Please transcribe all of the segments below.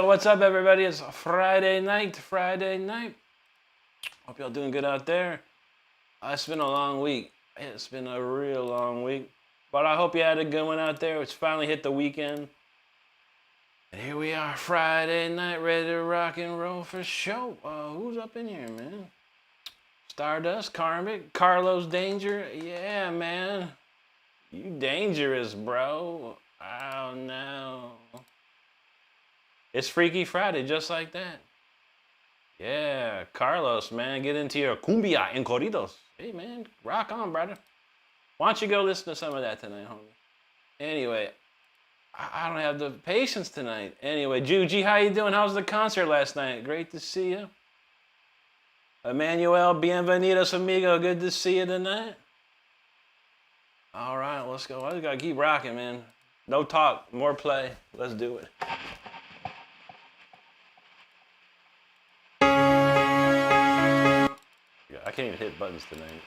Yo, what's up, everybody? It's Friday night. Hope y'all doing good out there. It's been a long week. It's been a real long week. But I hope you had a good one out there. It's finally hit the weekend. And here we are, Friday night, ready to rock and roll for show. Who's up in here, man? Stardust, Karmic, Carlos Danger. Yeah, man. You dangerous, bro. Oh, no. It's Freaky Friday, just like that. Yeah, Carlos, man, get into your cumbia and corridos. Hey, man, rock on, brother. Why don't you go listen to some of that tonight, homie? Anyway, I don't have the patience tonight. Anyway, Juji, how you doing? How's the concert last night? Great to see you. Emmanuel, bienvenidos, amigo. Good to see you tonight. All right, let's go. I just got to keep rocking, man. No talk, more play. Let's do it. I can't even hit buttons tonight.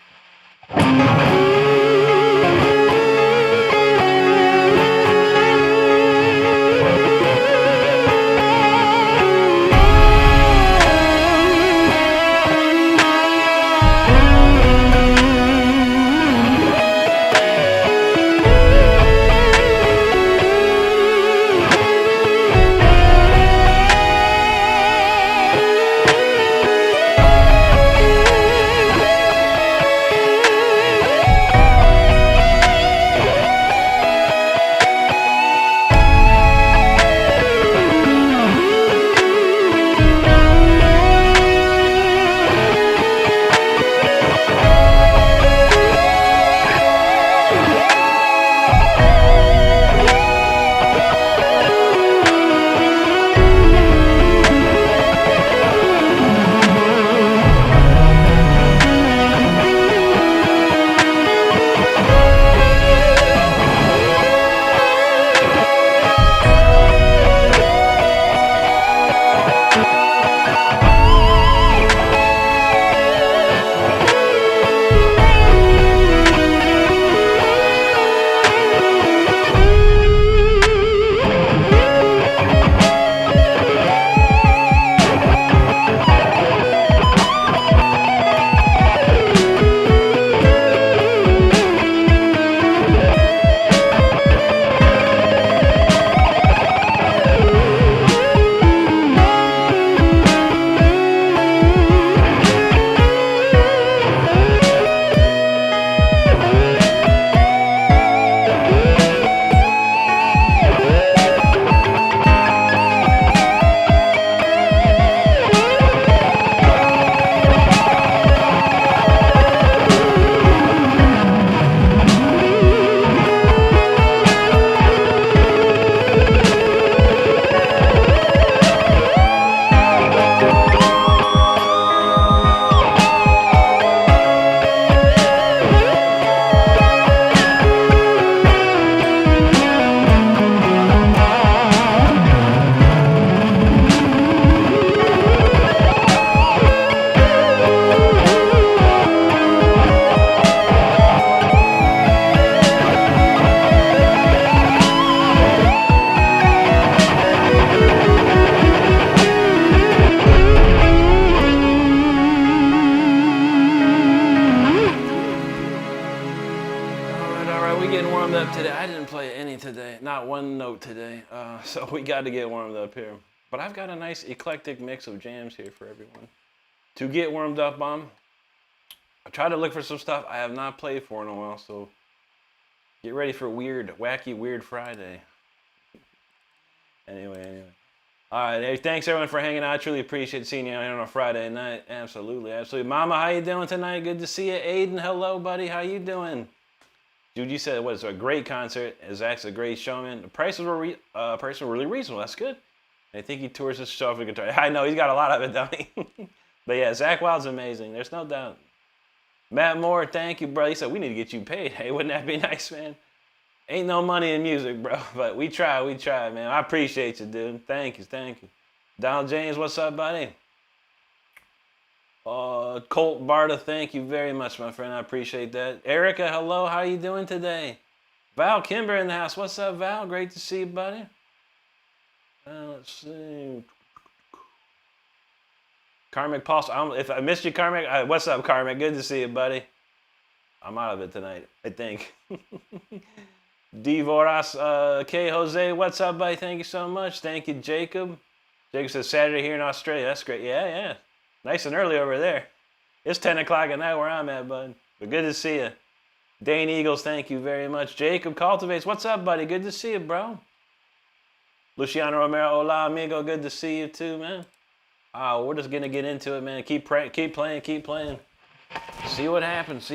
So we got to get warmed up here. But I've got a nice eclectic mix of jams here for everyone to get warmed up on. I tried to look for some stuff I have not played for in a while, so get ready for wacky, weird Friday. Anyway. All right, hey, thanks everyone for hanging out. I truly appreciate seeing you out here on a Friday night. Absolutely. Mama, how you doing tonight? Good to see you. Aiden, hello, buddy. How you doing? Juji said, "What is a great concert? Zach's a great showman. The prices were really reasonable. That's good. I think he tours his show for the guitar. I know he's got a lot of it, don't he? But yeah, Zach Wild's amazing. There's no doubt. Matt Moore, thank you, bro. He said we need to get you paid. Hey, wouldn't that be nice, man? Ain't no money in music, bro. But we try, man. I appreciate you, dude. Thank you. Donald James, what's up, buddy? Colt Barta, thank you very much, my friend. I appreciate that. Erica, hello. How you doing today? Val Kimber in the house. What's up, Val? Great to see you, buddy. Let's see. Karmic Pulse. If I missed you, Karmic, what's up, Karmic? Good to see you, buddy. I'm out of it tonight, I think. Divoras K. Jose, what's up, buddy? Thank you so much. Thank you, Jacob. Jacob says Saturday here in Australia. That's great. Yeah. Nice and early over there. It's 10 o'clock at night where I'm at, bud. But good to see you. Dane Eagles, thank you very much. Jacob Cultivates, what's up, buddy? Good to see you, bro. Luciano Romero, hola, amigo. Good to see you, too, man. We're just going to get into it, man. Keep playing. See what happens.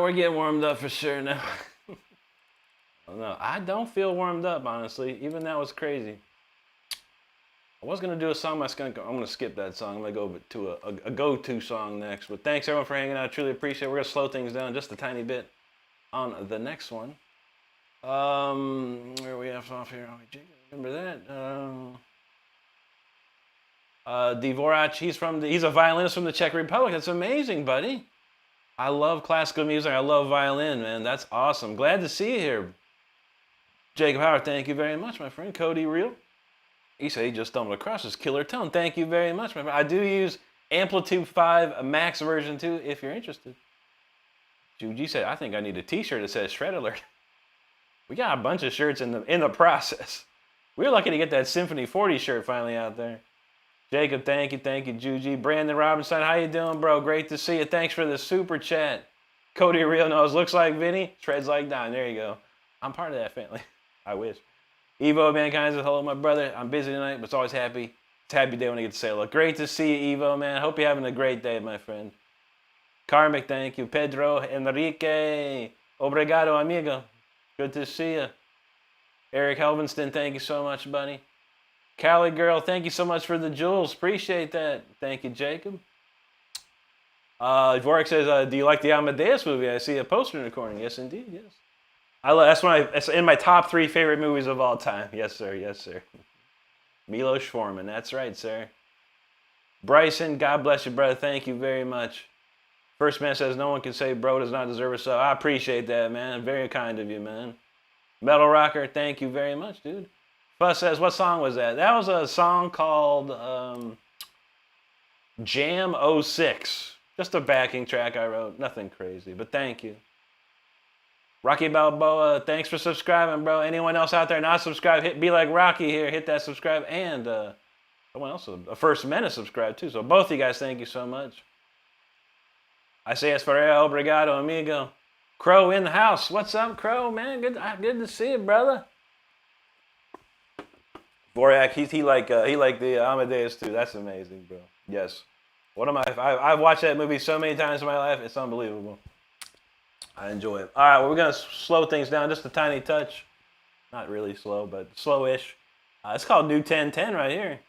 We're getting warmed up for sure now. No, I don't feel warmed up, honestly. Even that was crazy. I was going to do a song, I'm going to skip that song. I'm going to go to a go-to song next. But thanks, everyone, for hanging out. I truly appreciate it. We're going to slow things down just a tiny bit on the next one. Where we have off here? Remember that? Dvorak, he's a violinist from the Czech Republic. That's amazing, buddy. I love classical music. I love violin, man. That's awesome. Glad to see you here. Jacob Howard, thank you very much, my friend. Cody Real. He said he just stumbled across his killer tone. Thank you very much, my friend. I do use Amplitude 5 Max version 2 if you're interested. Juji said, I think I need a t-shirt that says Shred Alert. We got a bunch of shirts in the process. We were lucky to get that Symphony 40 shirt finally out there. Jacob, thank you, Juji. Brandon Robinson, how you doing, bro? Great to see you. Thanks for the super chat. Cody Real knows, looks like Vinny, shreds like Don. There you go. I'm part of that family. I wish. Evo Mankind says, hello, my brother. I'm busy tonight, but it's always happy. It's a happy day when I get to say hello. Great to see you, Evo, man. Hope you're having a great day, my friend. Karmic, thank you. Pedro, Enrique, obrigado, amigo. Good to see you. Eric Helvinston, thank you so much, buddy. Cali Girl, thank you so much for the jewels. Appreciate that. Thank you, Jacob. Dvorak says, do you like the Amadeus movie? I see a poster in the corner. Yes, indeed, yes. That's in my top 3 favorite movies of all time. Yes, sir, yes, sir. Milos Forman, that's right, sir. Bryson, God bless you, brother. Thank you very much. First Man says, no one can say bro does not deserve a sub. I appreciate that, man. Very kind of you, man. Metal Rocker, thank you very much, dude. Fuss says, what song was that? That was a song called Jam 06. Just a backing track I wrote. Nothing crazy, but thank you. Rocky Balboa, thanks for subscribing, bro. Anyone else out there not subscribed, be like Rocky here. Hit that subscribe. And someone else, a First Menace subscribed too. So both of you guys, thank you so much. I say es Ferreira, obrigado, amigo. Crow in the house. What's up, Crow, man? Good to see you, brother. Borak, he like the Amadeus too. That's amazing, bro. Yes. I've watched that movie so many times in my life. It's unbelievable. I enjoy it. All right, well, we're gonna slow things down just a tiny touch. Not really slow, but slow-ish. It's called New 1010 right here.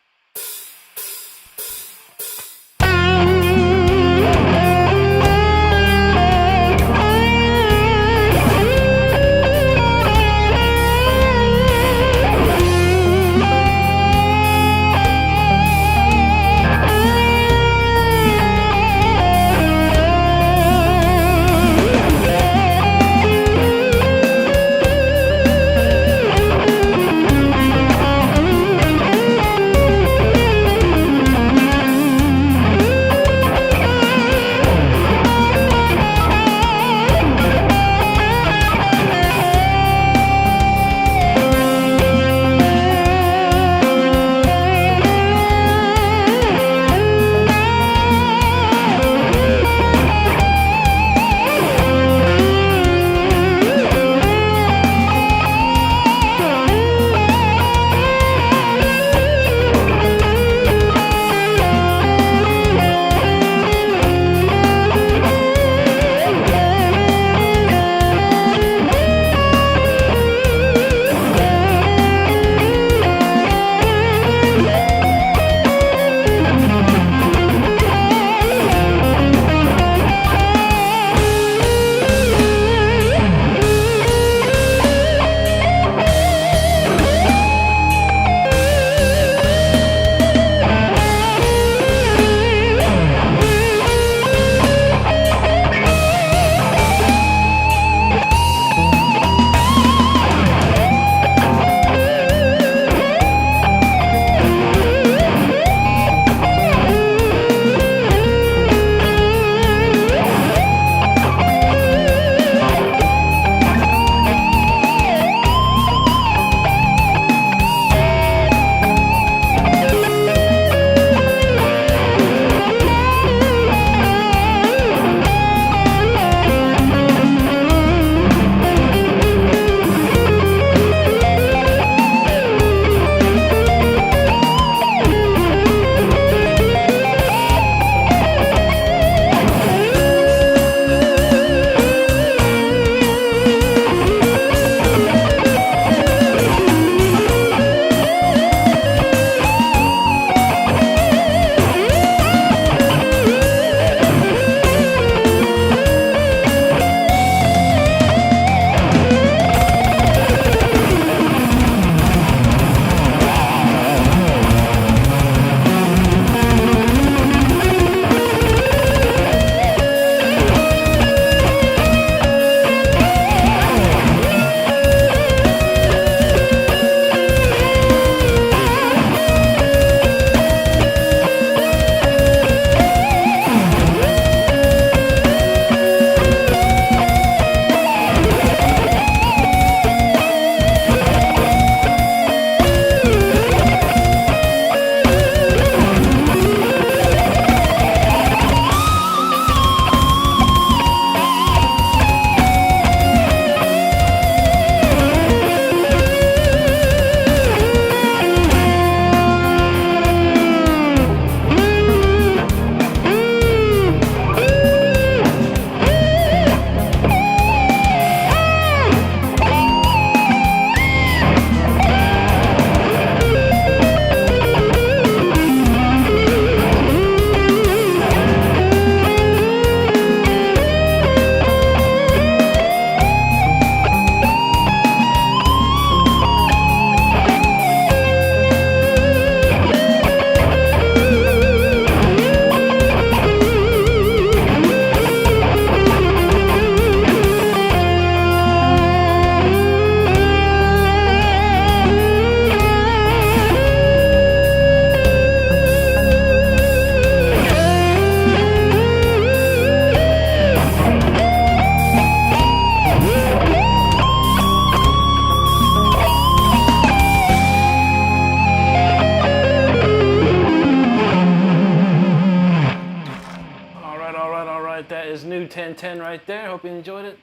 10 right there. Hope you enjoyed it.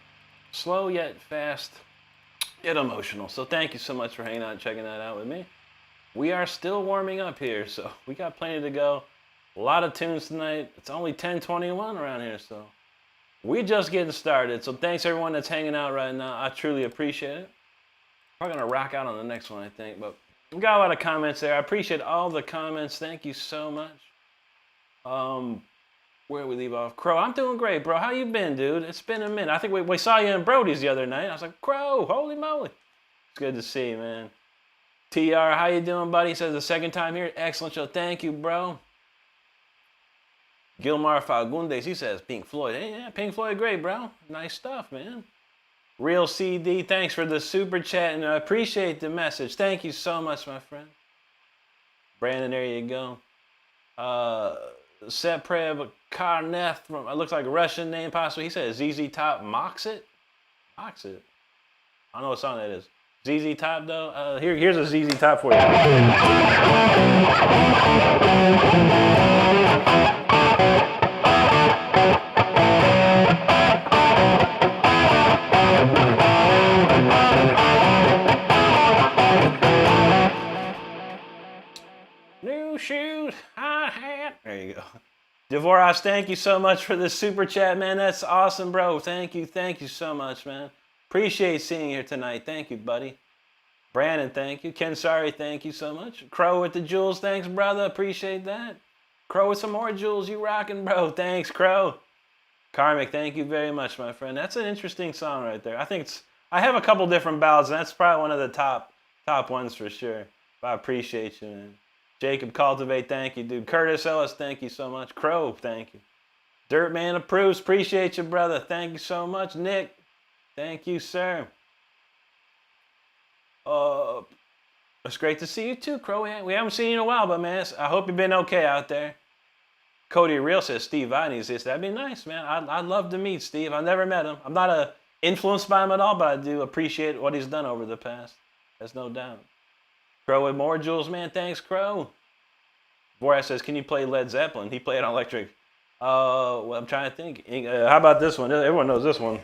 Slow yet fast, yet emotional. So thank you so much for hanging out and checking that out with me. We are still warming up here, so we got plenty to go. A lot of tunes tonight. It's only 10:21 around here, so we just getting started. So thanks everyone that's hanging out right now. I truly appreciate it. We're gonna rock out on the next one, I think, but we got a lot of comments there. I appreciate all the comments. Thank you so much. Where we leave off? Crow, I'm doing great, bro. How you been, dude? It's been a minute. I think we saw you in Brody's the other night. I was like, Crow, holy moly. It's good to see you, man. TR, how you doing, buddy? He says the second time here. Excellent show. Thank you, bro. Gilmar Fagundes, he says Pink Floyd. Hey, yeah, Pink Floyd, great, bro. Nice stuff, man. Real CD, thanks for the super chat, and I appreciate the message. Thank you so much, my friend. Brandon, there you go. Seprev Karneth, from it looks like a Russian name possibly. He says ZZ Top Moxit. Moxit. I don't know what song that is. ZZ Top though. Here's a ZZ Top for you. New shoes I had. There you go. Devoras, thank you so much for the super chat, man. That's awesome, bro. Thank you so much, man. Appreciate seeing you here tonight. Thank you, buddy. Brandon, thank you. Ken Sorry, thank you so much. Crow with the jewels, thanks, brother. Appreciate that. Crow with some more jewels. You rocking, bro. Thanks, Crow. Karmic, thank you very much, my friend. That's an interesting song right there. I have a couple different ballads, and that's probably one of the top ones for sure. But I appreciate you, man. Jacob Cultivate, thank you, dude. Curtis Ellis, thank you so much. Crow, thank you. Dirtman approves, appreciate you, brother. Thank you so much. Nick, thank you, sir. It's great to see you too, Crow. We haven't seen you in a while, but man, I hope you've been okay out there. Cody Real says Steve Vai needs this. That'd be nice, man. I'd love to meet Steve. I've never met him. I'm not influenced by him at all, but I do appreciate what he's done over the past. There's no doubt. Crow with more jewels, man. Thanks, Crow. Boras says, can you play Led Zeppelin? He played on electric. Well, I'm trying to think. How about this one? Everyone knows this one.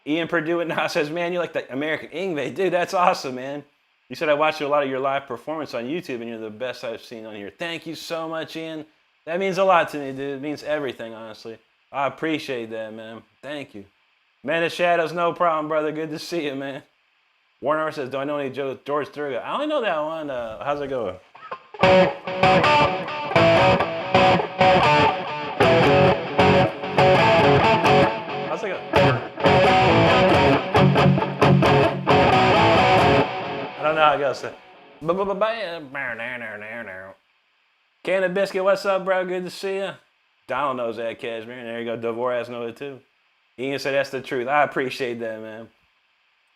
Ian Purdue it now says, man, you like the American Ingve. Dude, that's awesome, man. You said I watched a lot of your live performance on YouTube, and you're the best I've seen on here. Thank you so much, Ian. That means a lot to me, dude. It means everything, honestly. I appreciate that, man. Thank you. Man of Shadows, no problem, brother. Good to see you, man. Warner says, do I know any George Thorogood? I only know that one. How's it going? How's it going? I don't know how it goes. Can of Biscuit, what's up, bro? Good to see you. Donald knows that, Cashmere. And there you go. Devoras knows it too. Ian said that's the truth. I appreciate that, man.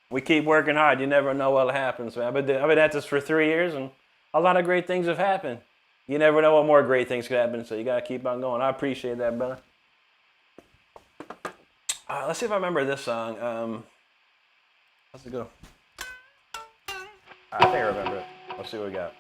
We keep working hard. You never know what'll happen. So I've been at this for 3 years, and a lot of great things have happened. You never know what more great things could happen, so you gotta keep on going. I appreciate that, brother. Let's see if I remember this song. How's it go? I think I remember it. Let's see what we got.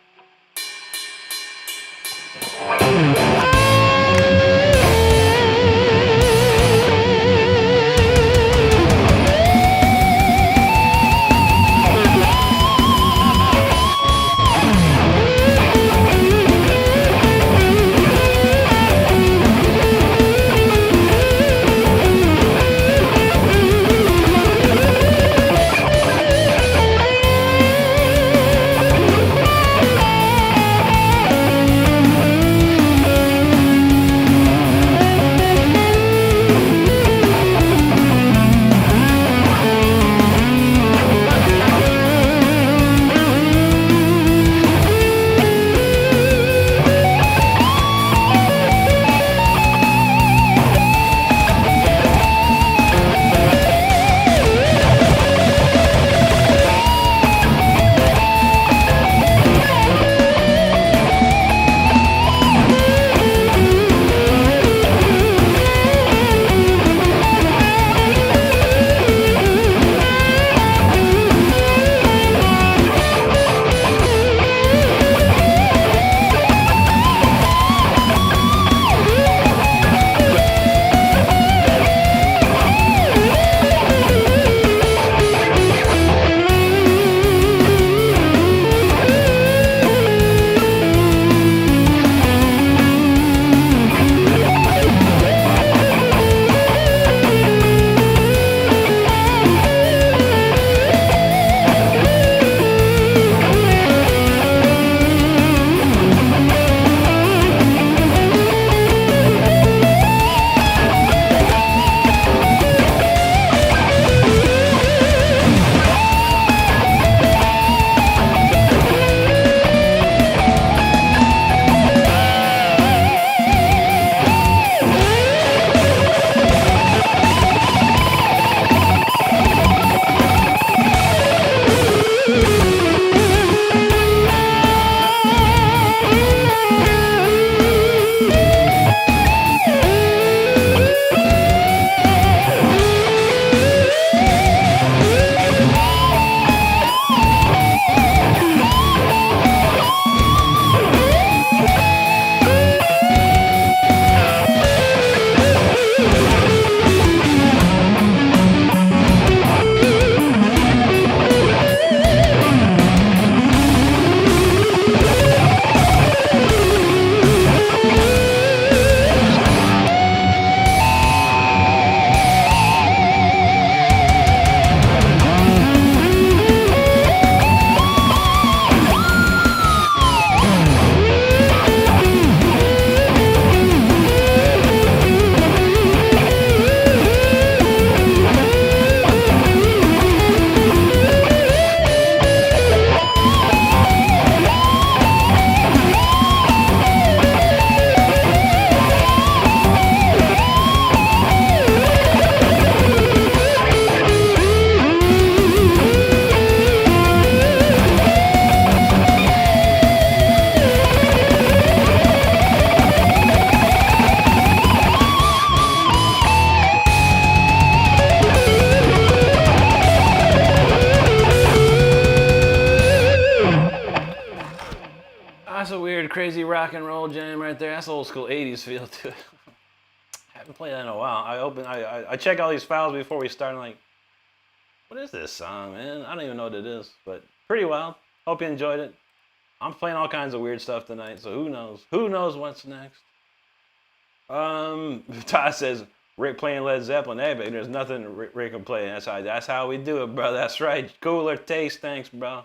That's a weird, crazy rock and roll jam right there. That's old school 80s feel to it. I haven't played that in a while. I check all these files before we start. I'm like, what is this song, man? I don't even know what it is, but pretty wild. Hope you enjoyed it. I'm playing all kinds of weird stuff tonight, so who knows? Who knows what's next? Todd says, Rick playing Led Zeppelin. Hey, but there's nothing Rick can play. That's how we do it, bro. That's right. Cooler taste. Thanks, bro.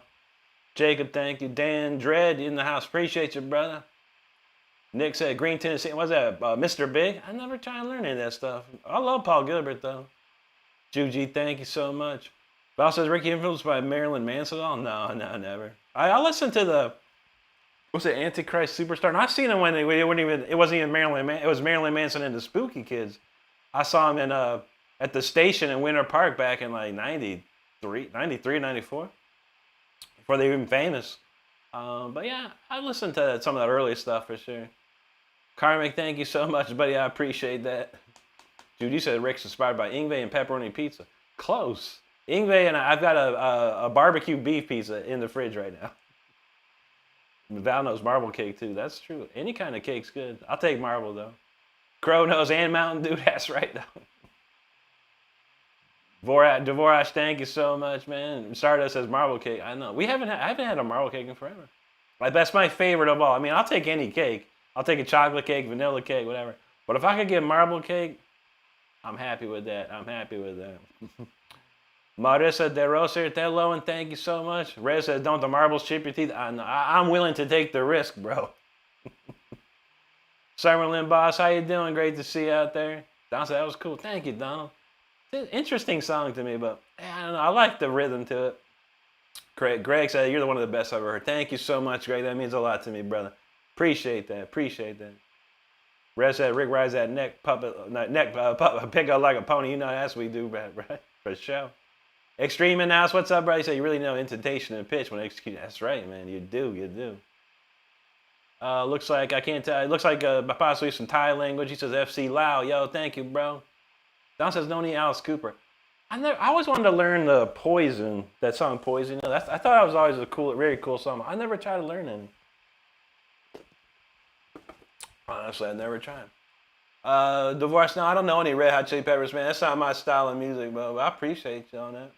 Jacob, thank you. Dan Dredd in the house. Appreciate you, brother. Nick said, Green Tennessee. What's that? Mr. Big? I never try to learn any of that stuff. I love Paul Gilbert, though. Juji, thank you so much. Val says, Ricky influenced by Marilyn Manson? Oh, no, never. I listened to the, what's it, Antichrist Superstar? And I've seen him when it wasn't even Marilyn Manson. It was Marilyn Manson and the Spooky Kids. I saw him at the station in Winter Park back in like 93, 94. Before they were even famous. But yeah, I listened to some of that early stuff for sure. Karmic, thank you so much, buddy. I appreciate that. Dude, you said Rick's inspired by Ingve and pepperoni pizza. Close. Ingve and I've got a barbecue beef pizza in the fridge right now. Val knows marble cake too. That's true. Any kind of cake's good. I'll take marble though. Crow knows and Mountain Dew. That's right though. Dvorak, thank you so much, man. Stardust says marble cake. I know. I haven't had a marble cake in forever. Like that's my favorite of all. I mean, I'll take any cake. I'll take a chocolate cake, vanilla cake, whatever. But if I could get marble cake, I'm happy with that. Marissa De Rosa, hello and thank you so much. Rez says, don't the marbles chip your teeth? I'm willing to take the risk, bro. Summerlin Boss, how you doing? Great to see you out there. Don said, that was cool. Thank you, Donald. Interesting song to me, but I don't know. I like the rhythm to it. Greg said, you're one of the best I've ever heard. Thank you so much, Greg. That means a lot to me, brother. Appreciate that. Red said, Rick rides that neck puppet, pick up like a pony. You know, that's what we do, right? For sure. Extreme in the house. What's up, brother? You say you really know intonation and pitch when executing. That's right, man. You do. Looks like, I can't tell. It looks like possibly some Thai language. He says, FC Lao. Yo, thank you, bro. Don says, don't eat Alice Cooper. I always wanted to learn the Poison, that song Poison. I thought that was always a very cool song. I never tried to learn it. Honestly, I never tried. Divorce, no, I don't know any Red Hot Chili Peppers, man. That's not my style of music, but I appreciate you on that.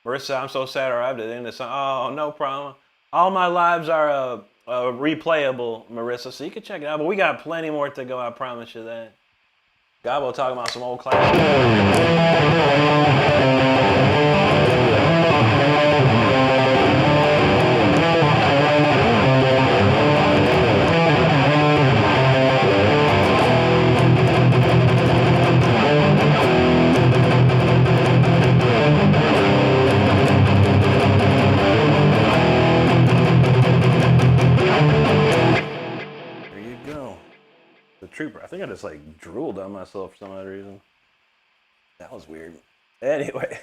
Marissa, I'm so sad I arrived at the end of the song. Oh, no problem. All my lives are replayable, Marissa, so you can check it out. But we got plenty more to go, I promise you that. Gabo talking about some old classics. Trooper. I think I just like drooled on myself for some odd reason. That was weird. Anyway.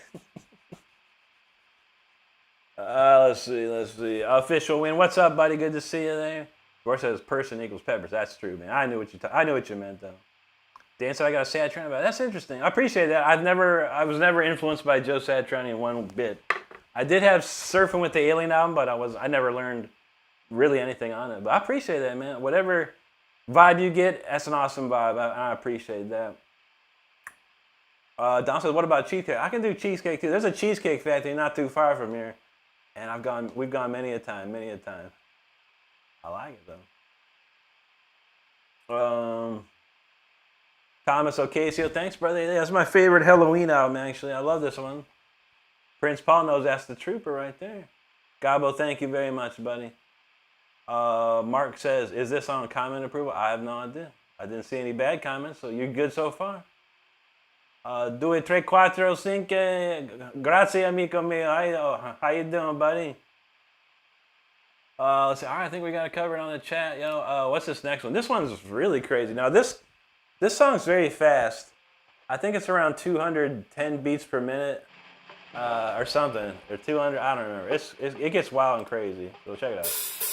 Let's see. Official win. What's up, buddy? Good to see you there. Gore says person equals peppers. That's true, man. I knew what you meant though. Dan said I got a Satriani about it. That's interesting. I appreciate that. I was never influenced by Joe Satriani one bit. I did have Surfing with the Alien album, but I never learned really anything on it. But I appreciate that, man. Whatever vibe you get, that's an awesome vibe. I appreciate that. Don says, what about cheesecake? I can do cheesecake too. There's a cheesecake factory not too far from here. And we've gone many a time. I like it though. Thomas Ocasio, thanks, brother. That's my favorite Halloween album, actually. I love this one. Prince Paul knows that's the Trooper right there. Gabo, thank you very much, buddy. Mark says, is this on comment approval? I have no idea. I didn't see any bad comments, so you're good so far. 2, 3, 4, 5. Grazie, amico mio. How you doing, buddy? Let's see. All right, I think we got it covered on the chat. What's this next one? This one's really crazy. Now, this song's very fast. I think it's around 210 beats per minute or something. Or 200, I don't remember. It gets wild and crazy. So check it out.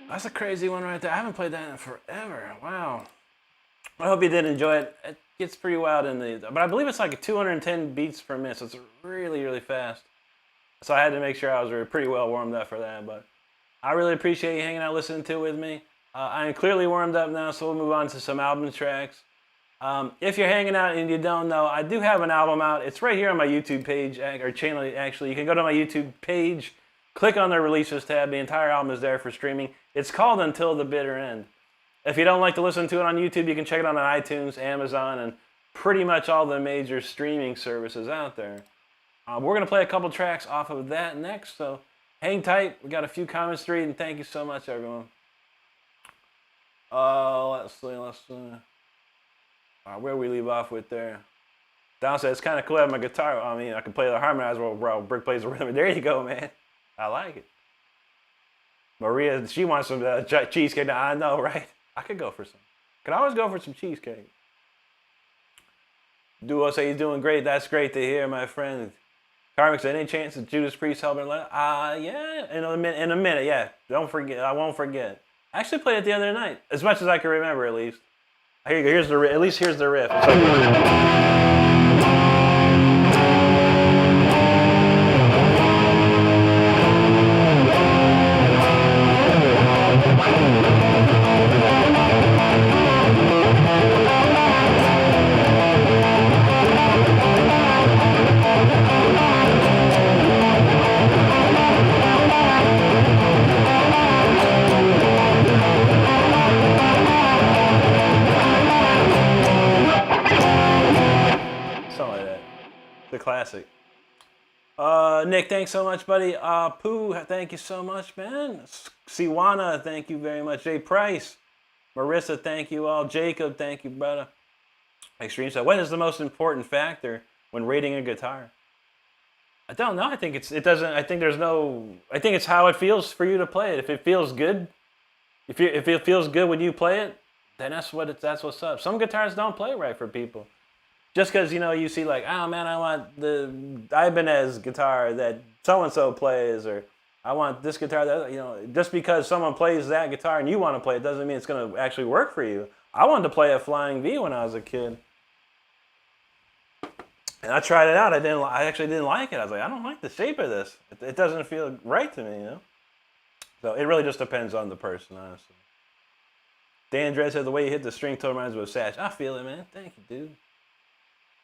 That's a crazy one right there. I haven't played that in forever. Wow. I hope you did enjoy it. It gets pretty wild in the, but I believe it's like 210 beats per minute, so it's really, really fast. So I had to make sure I was pretty well warmed up for that. But I really appreciate you hanging out, listening to it with me. I am clearly warmed up now, so we'll move on to some album tracks. If you're hanging out and you don't know, I do have an album out. It's right here on my YouTube page, or channel, actually. You can go to my YouTube page, click on the releases tab. The entire album is there for streaming. It's called Until the Bitter End. If you don't like to listen to it on YouTube, you can check it out on iTunes, Amazon, and pretty much all the major streaming services out there. We're going to play a couple tracks off of that next, so hang tight. We got a few comments to read, and thank you so much, everyone. Let's see. Where we leave off with there? Don said, it's kind of cool to have my guitar. I mean, I can play the harmonizer while Brick plays the rhythm. There you go, man. I like it. Maria, she wants some cheesecake. I know, right? I could go for some. Could always go for some cheesecake. Duo say he's doing great. That's great to hear, my friend. Karmic said, any chance of Judas Priest helping? Yeah, in a minute, yeah. Don't forget. I won't forget. I actually played it the other night, as much as I can remember, at least. Here you go. Here's the riff. At least here's the riff. Classic. Nick, thanks so much, buddy. Pooh, thank you so much, man. Siwana, thank you very much. Jay Price. Marissa, thank you all. Jacob, thank you, brother. Extreme said, what is the most important factor when rating a guitar? I don't know. I think it's how it feels for you to play it. If it feels good, if it feels good when you play it, then that's what's up. Some guitars don't play right for people. Just because, you see like, oh man, I want the Ibanez guitar that so-and-so plays, or I want this guitar that, just because someone plays that guitar and you want to play it doesn't mean it's going to actually work for you. I wanted to play a Flying V when I was a kid. And I tried it out. I actually didn't like it. I was like, I don't like the shape of this. It doesn't feel right to me, So it really just depends on the person, honestly. Dan Dredd said the way you hit the string tone reminds me of Satch. I feel it, man. Thank you, dude.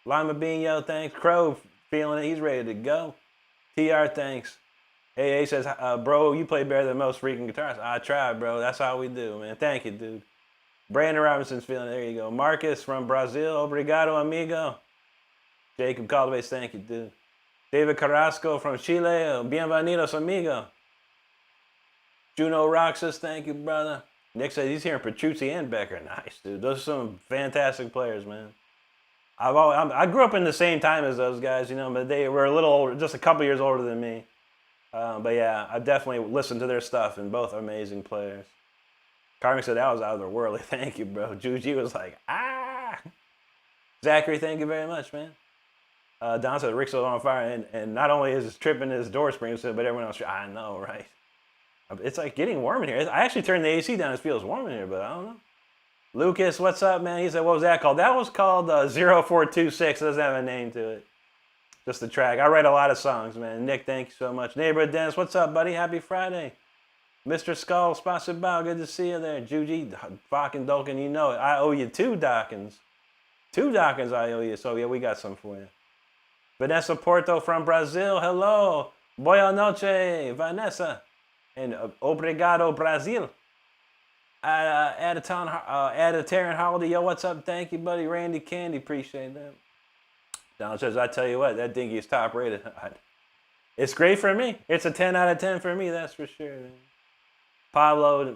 Lima Bean, yo, thanks. Crow, feeling it. He's ready to go. TR, thanks. AA says, bro, you play better than most freaking guitarists. I try, bro. That's how we do, man. Thank you, dude. Brandon Robinson's feeling it. There you go. Marcus from Brazil. Obrigado, amigo. Jacob Caldaves, thank you, dude. David Carrasco from Chile. Bienvenidos, amigo. Juno Roxas, thank you, brother. Nick says he's hearing Petrucci and Becker. Nice, dude. Those are some fantastic players, man. I grew up in the same time as those guys, but they were a little older, just a couple years older than me. But yeah, I definitely listened to their stuff, and both amazing players. Carmen said that was otherworldly. Thank you, bro. Juji was like, ah. Zachary, thank you very much, man. Don said Rick's on fire, and not only is tripping his door springs, but everyone else, I know, right? It's like getting warm in here. I actually turned the AC down. It feels warm in here, but I don't know. Lucas, what's up, man? He said, what was that called? That was called 0426. It doesn't have a name to it. Just a track. I write a lot of songs, man. Nick, thank you so much. Neighborhood Dennis, what's up, buddy? Happy Friday. Mr. Skull, Spasibow, good to see you there. Juji, Viking, Dokken, you know it. I owe you 2 Dokkens. 2 Dokkens I owe you, so yeah, we got some for you. Vanessa Porto from Brazil, hello. Boa noche, Vanessa. And obrigado, Brazil. Aditarian Holiday, yo, what's up? Thank you, buddy. Randy Candy, appreciate that. Donald says, I tell you what, that dinghy is top rated. It's great for me. It's a 10 out of 10 for me, that's for sure. Man. Pablo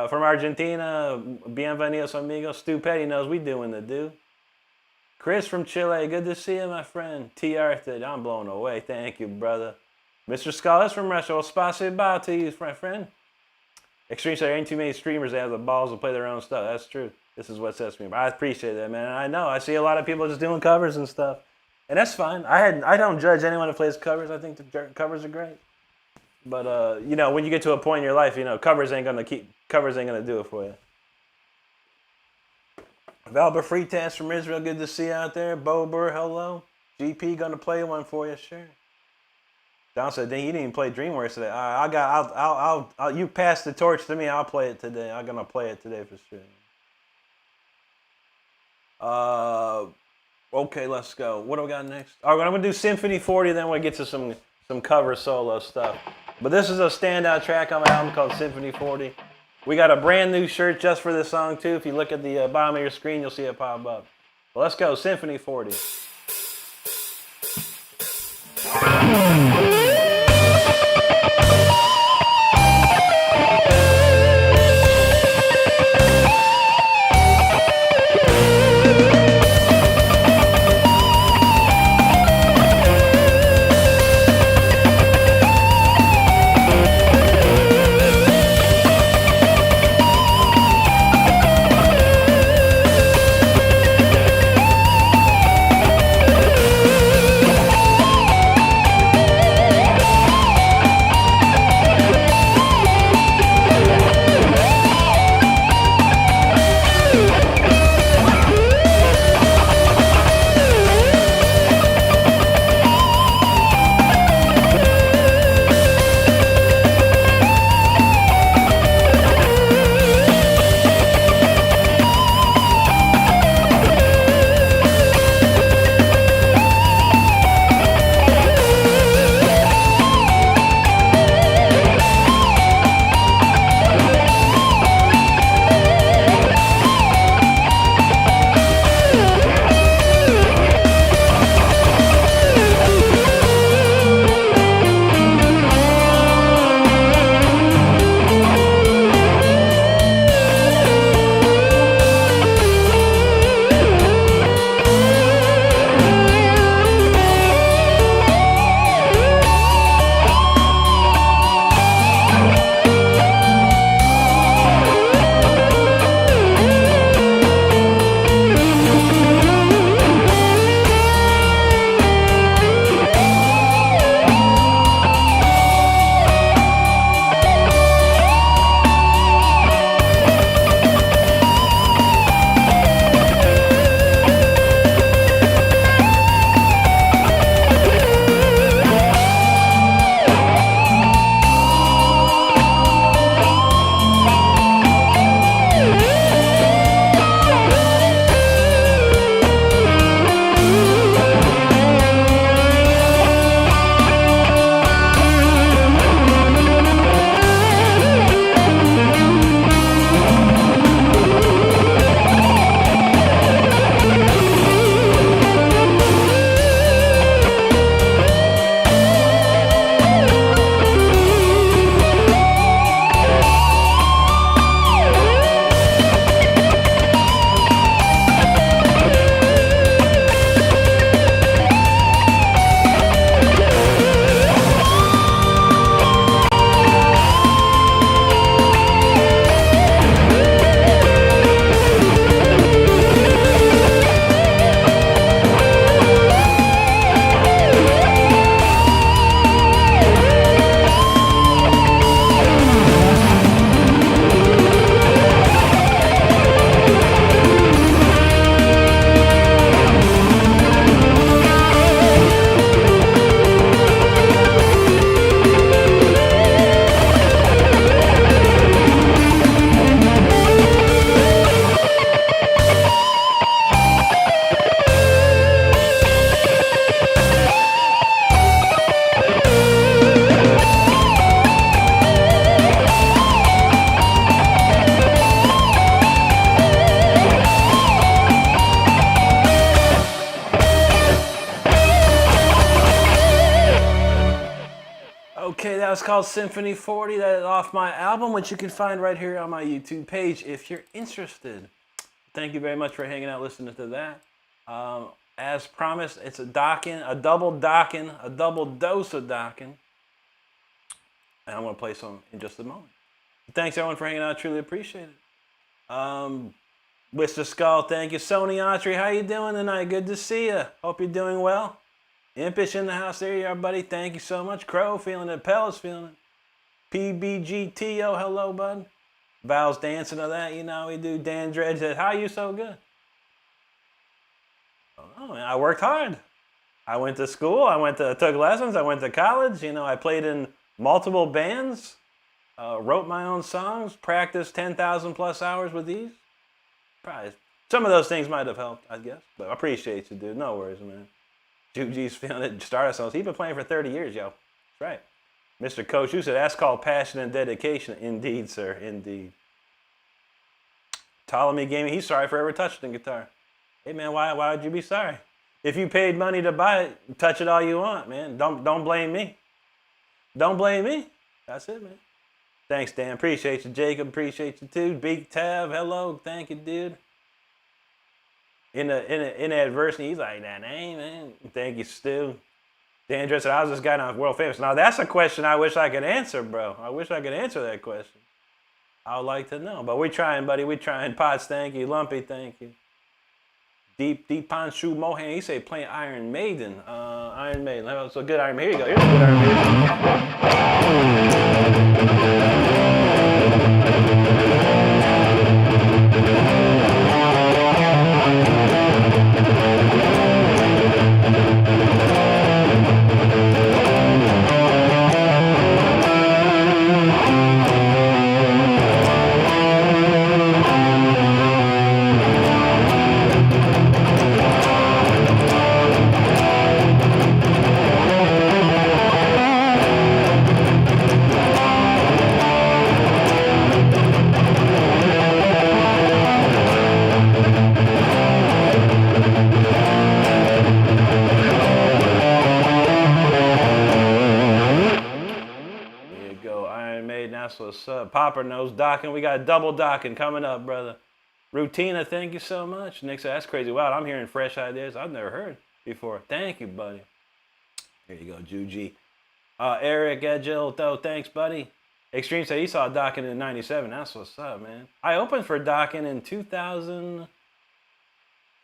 from Argentina, bienvenidos amigos. Stu Petty knows we doing the do. Chris from Chile, good to see you, my friend. TR, I'm blown away. Thank you, brother. Mr. Scholars from Russia, well, spasiba to you, my friend. Extreme said there ain't too many streamers that have the balls to play their own stuff. That's true. This is what sets me up. I appreciate that, man. I know. I see a lot of people just doing covers and stuff. And that's fine. I don't judge anyone who plays covers. I think the covers are great. But you know, when you get to a point in your life, you know, covers ain't gonna do it for you. Valba Fritas from Israel, good to see you out there. Bober, hello. GP gonna play one for you, sure. Don said, "Dang, you didn't even play DreamWorks today." All right, I'll you pass the torch to me. I'll play it today. I'm gonna play it today for sure. Okay, let's go. What do we got next? All right, I'm gonna do Symphony 40. Then we'll get to some cover solo stuff. But this is a standout track on my album called Symphony 40. We got a brand new shirt just for this song too. If you look at the bottom of your screen, you'll see it pop up. Well, let's go, Symphony 40. Okay, that was called Symphony 40. That is off my album, which you can find right here on my YouTube page if you're interested. Thank you very much for hanging out listening to that. As promised, it's a Dokken, a double dose of Dokken. And I'm going to play some in just a moment. Thanks everyone for hanging out. I truly appreciate it. Mr. Skull, thank you. Sony Autry, how you doing tonight? Good to see you. Hope you're doing well. Impish in the house. There you are, buddy. Thank you so much. Crow, feeling it. Pell is feeling it. PBGTO, hello, bud. Val's dancing to that, you know how we do. Dan Dredge said, how are you so good? Oh, man, I worked hard. I went to school, took lessons, I went to college, you know, I played in multiple bands, wrote my own songs, practiced 10,000 plus hours with these. Probably some of those things might have helped, I guess. But I appreciate you, dude. No worries, man. Juji's feeling it. Stardust songs. He's been playing for 30 years, yo. That's right. Mr. Coach, you said that's called passion and dedication. Indeed, sir. Indeed. Ptolemy Gaming, he's sorry for ever touching the guitar. Hey, man, why would you be sorry? If you paid money to buy it, touch it all you want, man. Don't blame me. Don't blame me. That's it, man. Thanks, Dan. Appreciate you, Jacob. Appreciate you, too. Big Tab, hello. Thank you, dude. In adversity, he's like, that name, man. Thank you, Stu. Dan Dress said, how's this guy not world famous? Now, that's a question I wish I could answer, bro. I wish I could answer that question. I would like to know. But we're trying, buddy. We're trying. Potts, thank you. Lumpy, thank you. Deep Panshu Mohan, he said playing Iron Maiden. Iron Maiden. So good Iron Maiden. Here you go. Here's a good Iron What's up? Popper knows Dokken. We got double Dokken coming up, brother. Rutina, thank you so much. Nick said, that's crazy. Wow, I'm hearing fresh ideas I've never heard before. Thank you, buddy. Here you go, Juji. Eric Edgel, though, thanks, buddy. Extreme said he saw Dokken in 97. That's what's up, man. I opened for Dokken in 2000,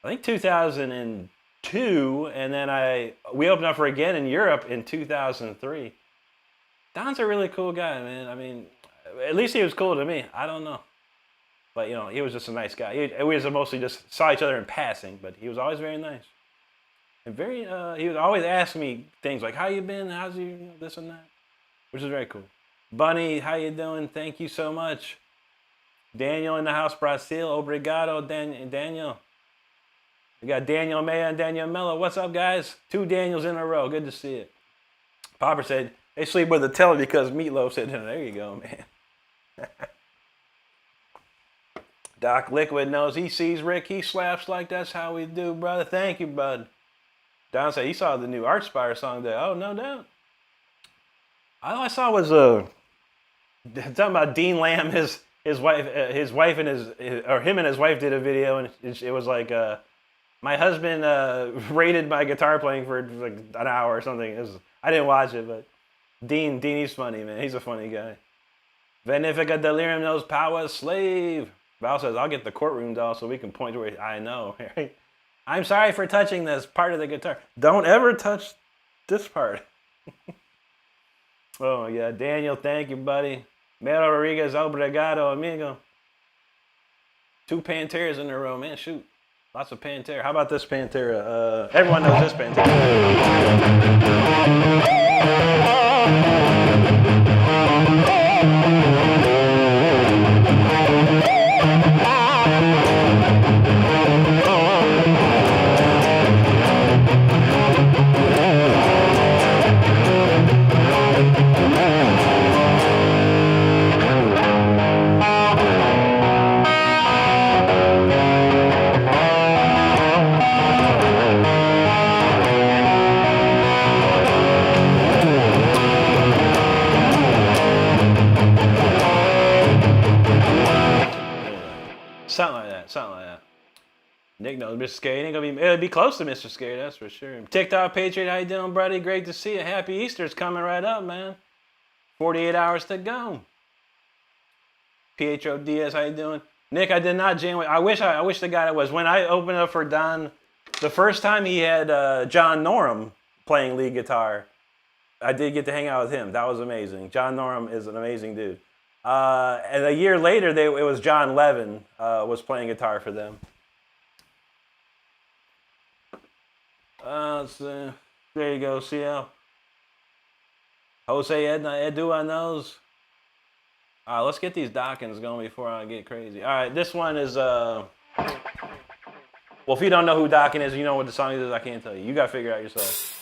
I think 2002, and then we opened up for again in Europe in 2003. Don's a really cool guy, man. I mean, at least he was cool to me. I don't know. But, you know, he was just a nice guy. We was mostly just saw each other in passing, but he was always very nice. And he would always ask me things like, how you been? How's you, this and that? Which is very cool. Bunny, how you doing? Thank you so much. Daniel in the house, Brazil. Obrigado, Daniel. We got Daniel Maya and Daniel Mello. What's up, guys? 2 Daniels in a row. Good to see it. Popper said, they sleep with the telly because Meatloaf said, there you go, man. Doc Liquid knows he sees Rick, he slaps like that's how we do, brother. Thank you, bud. Don said he saw the new Archspire song there. Oh, no doubt. All I saw was talking about Dean Lamb, his wife and him and his wife did a video, and it was like my husband rated my guitar playing for like an hour or something. I didn't watch it, but Dean, he's funny, man. He's a funny guy. Venifica Delirium knows power slave. Val says, I'll get the courtroom doll so we can point to where I know. I'm sorry for touching this part of the guitar. Don't ever touch this part. Oh, yeah. Daniel, thank you, buddy. Mero Rodriguez, obrigado, amigo. 2 Panteras in a row, man. Shoot. Lots of Pantera. How about this Pantera? Everyone knows this Pantera. Something like that. Nick knows Mr. Scary. It'll be close to Mr. Scary, that's for sure. TikTok Patriot, how you doing, buddy? Great to see you. Happy Easter's coming right up, man. 48 hours to go. PHO Diaz, how you doing? Nick, I did not jam with. I wish the guy that was. When I opened up for Don, the first time he had John Norum playing lead guitar. I did get to hang out with him. That was amazing. John Norum is an amazing dude. And a year later, it was John Levin was playing guitar for them. So, there you go, CL. Jose Edna, Edu on those. Let's get these Dokkens going before I get crazy. All right, this one is, well, if you don't know who Dokken is, you know what the song is, I can't tell you. You got to figure it out yourself.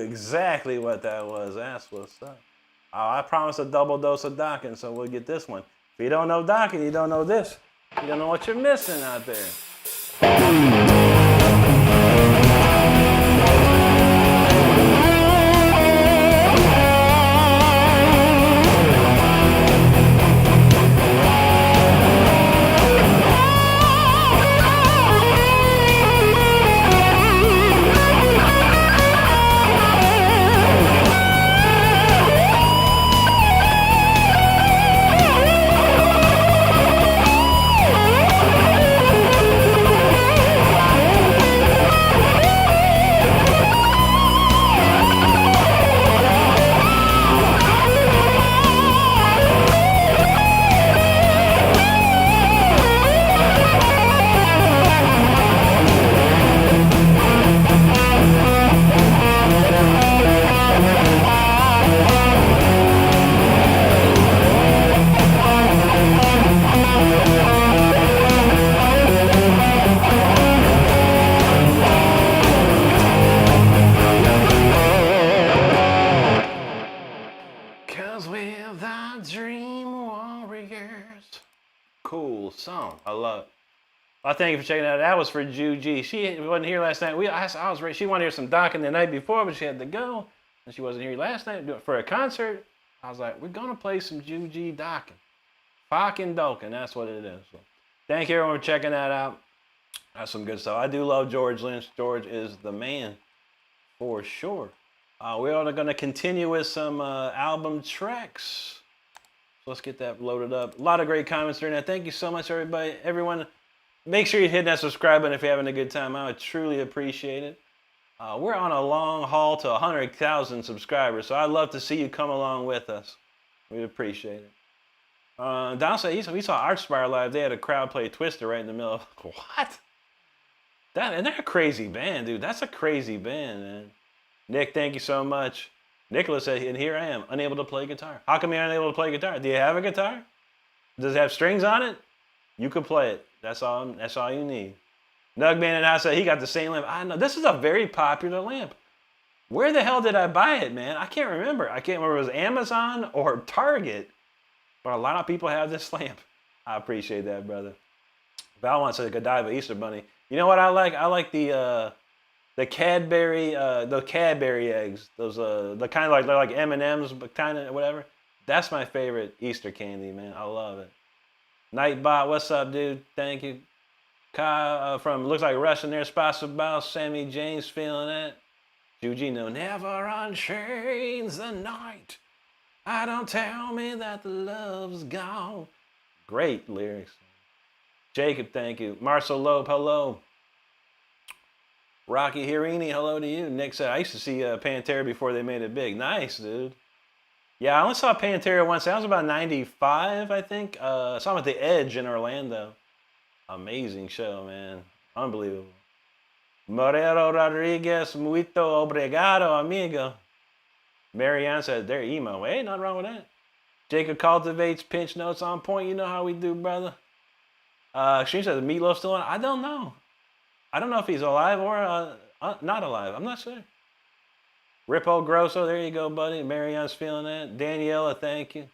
Exactly what that was. That's what's up. I promised a double dose of Dokken, so we'll get this one. If you don't know Dokken, you don't know this. You don't know what you're missing out there. Cool song. I love it. Well, thank you for checking it out. That was for Juji. She wasn't here last night. I was ready. She wanted to hear some Dokken the night before, but she had to go. And she wasn't here last night for a concert. I was like, we're going to play some Juji Dokken. Fucking Dokken. That's what it is. So, thank you everyone for checking that out. That's some good stuff. I do love George Lynch. George is the man for sure. We're going to continue with some album tracks. So let's get that loaded up. A lot of great comments during that. Thank you so much, everybody. Everyone, make sure you hit that subscribe button if you're having a good time. I would truly appreciate it. We're on a long haul to 100,000 subscribers, so I'd love to see you come along with us. We'd appreciate it. Don said we saw Archspire live. They had a crowd play Twister right in the middle of what? And they're a crazy band, dude. That's a crazy band, man. Nick, thank you so much. Nicholas said, and here I am, unable to play guitar. How come you're unable to play guitar? Do you have a guitar? Does it have strings on it? You can play it. That's all you need. Nugman and I said he got the same lamp. I know. This is a very popular lamp. Where the hell did I buy it, man? I can't remember. I can't remember if it was Amazon or Target. But a lot of people have this lamp. I appreciate that, brother. Val wants a Godiva Easter Bunny. You know what I like? I like the Cadbury eggs. Those the kind of like they're like M&Ms, but kind of whatever. That's my favorite Easter candy, man. I love it. Nightbot, what's up, dude? Thank you. Kyle from looks like Russian there. Spasibo. Sammy James feeling it. Jujino, never unchains the night. I don't tell me that the love's gone. Great lyrics. Jacob, thank you. Marcel Loeb, hello. Rocky Hirini, hello to you. Nick said, I used to see Pantera before they made it big. Nice, dude. Yeah, I only saw Pantera once. That was about 95, I think. I saw them at the Edge in Orlando. Amazing show, man. Unbelievable. Morero Rodriguez, muito obrigado, amigo. Marianne said, they're emo. Hey, nothing wrong with that. Jacob cultivates pinch notes on point. You know how we do, brother. She said, Meatloaf still on? I don't know. I don't know if he's alive or not alive. I'm not sure. Ripo Grosso, there you go, buddy. Marianne's feeling that. Daniela, thank you.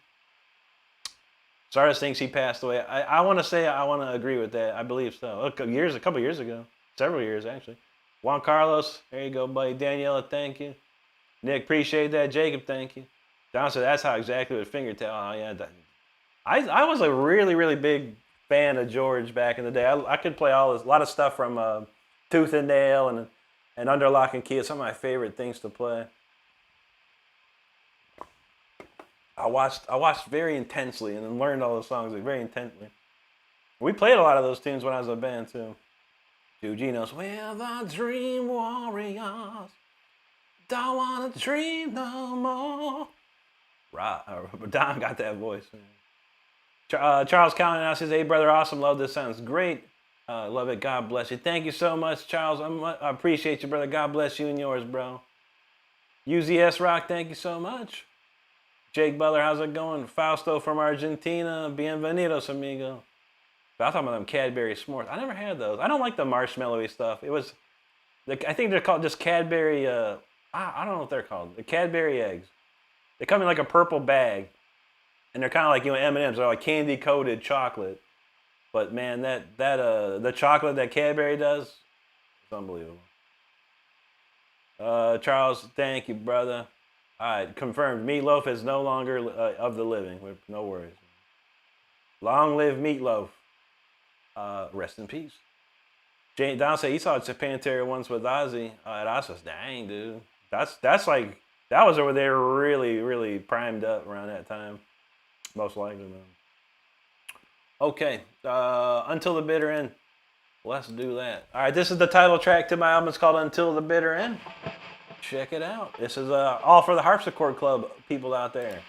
Sardis thinks he passed away. I want to say I want to agree with that. I believe so. A couple years ago. Several years, actually. Juan Carlos, there you go, buddy. Daniela, thank you. Nick, appreciate that. Jacob, thank you. Don said, that's how exactly with fingertail. Oh, yeah. I was a really, really big fan of George back in the day. I could play a lot of stuff from Tooth and Nail and Under Lock and Key. It's some of my favorite things to play. I watched very intensely and then learned all those songs very intently. We played a lot of those tunes when I was in a band too. Eugenos, we're the Dream Warriors. Don't wanna dream no more. Don got that voice. Charles Callan now says, hey brother, awesome, love this, sounds great. Love it, God bless you. Thank you so much, Charles. I appreciate you, brother. God bless you and yours, bro. UZS Rock, thank you so much. Jake Butler, how's it going? Fausto from Argentina, bienvenidos, amigo. I was talking about them Cadbury s'mores. I never had those. I don't like the marshmallowy stuff. I think they're called just Cadbury, I don't know what they're called. The Cadbury eggs. They come in like a purple bag. And they're kind of like, M&Ms. They're like candy-coated chocolate. But man, the chocolate that Cadbury does, it's unbelievable. Charles, thank you, brother. All right, confirmed. Meatloaf is no longer of the living. No worries. Long live Meatloaf. Rest in peace. Don said he saw Pantera once with Ozzy at Oscars. Dang, dude. That's like, that was where they were really, really primed up around that time. Most likely, man. Okay, Until the Bitter End. Let's do that. All right, this is the title track to my album. It's called Until the Bitter End. Check it out. This is all for the Harpsichord Club people out there.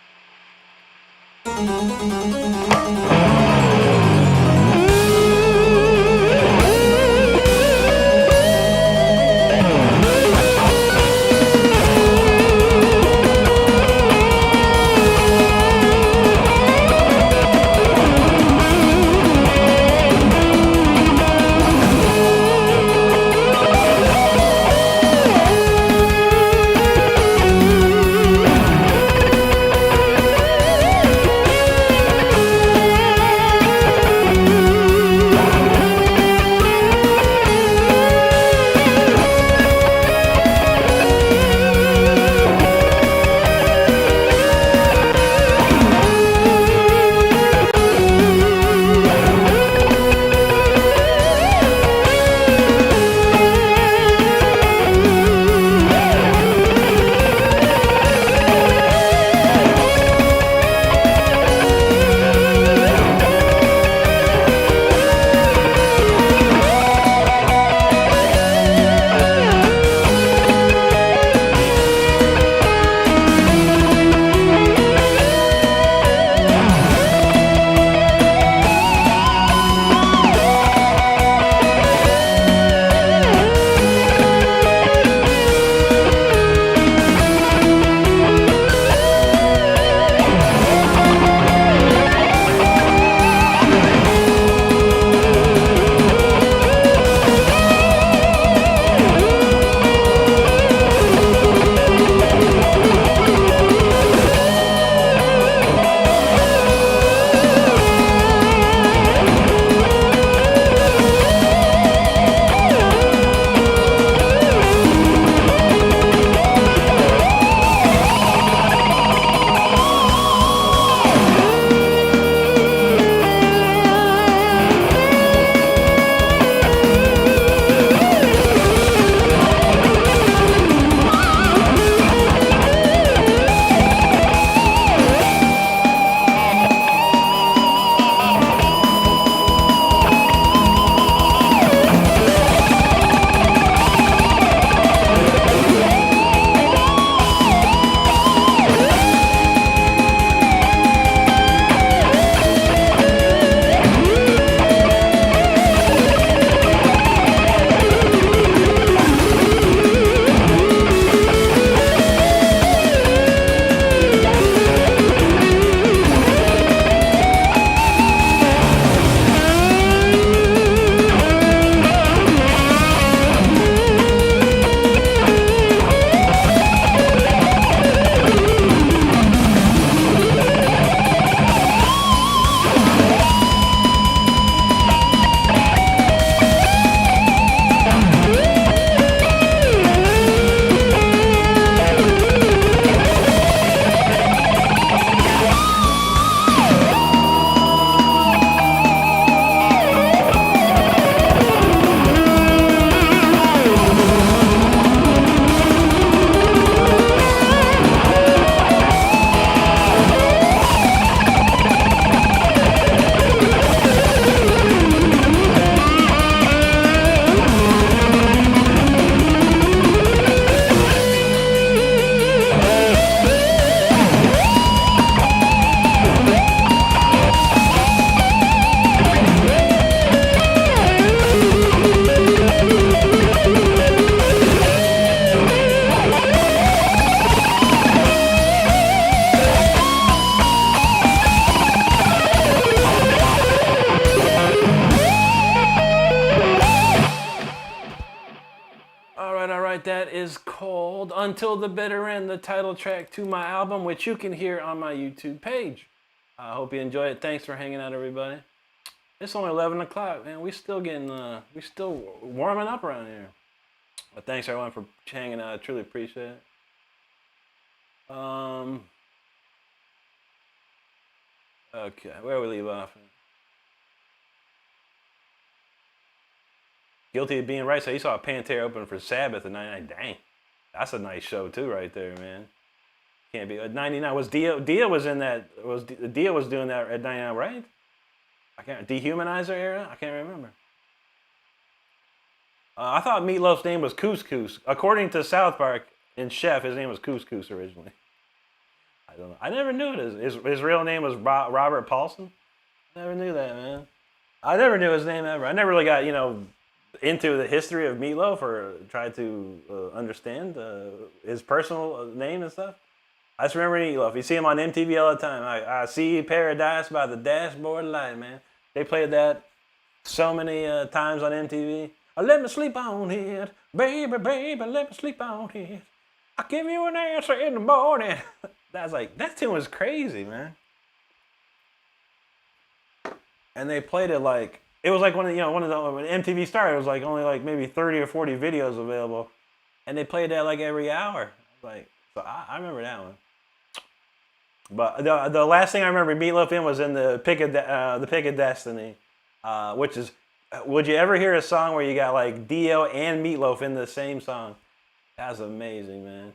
right, that is called Until the Bitter End, the title track to my album, which you can hear on my YouTube page. I hope you enjoy it. Thanks for hanging out, everybody. It's only 11 o'clock, man. We still warming up around here. But thanks everyone for hanging out. I truly appreciate it. Okay, where do we leave off? Guilty of Being Right. So you saw Pantera open for Sabbath in '99. Dang, that's a nice show too, right there, man. Can't be. '99 was Dio was in that. Dio was doing that at '99, right? I can't. Dehumanizer era. I can't remember. I thought Meatloaf's name was Couscous. According to South Park and Chef, his name was Couscous originally. I don't know. I never knew it. His real name was Robert Paulson. I never knew that, man. I never knew his name ever. I never really got, into the history of Meatloaf or tried to understand his personal name and stuff. I just remember Meatloaf. You see him on MTV all the time. I See Paradise by the Dashboard Light, man. They played that so many times on MTV. Let me sleep on it. Baby, baby, let me sleep on it. I'll give you an answer in the morning. That tune was crazy, man. And they played it like, it was like when MTV started, it was like only like maybe 30 or 40 videos available. And they played that like every hour. So I remember that one. But the last thing I remember Meatloaf in was in the Pick of Destiny, which is, would you ever hear a song where you got like Dio and Meatloaf in the same song? That's amazing, man.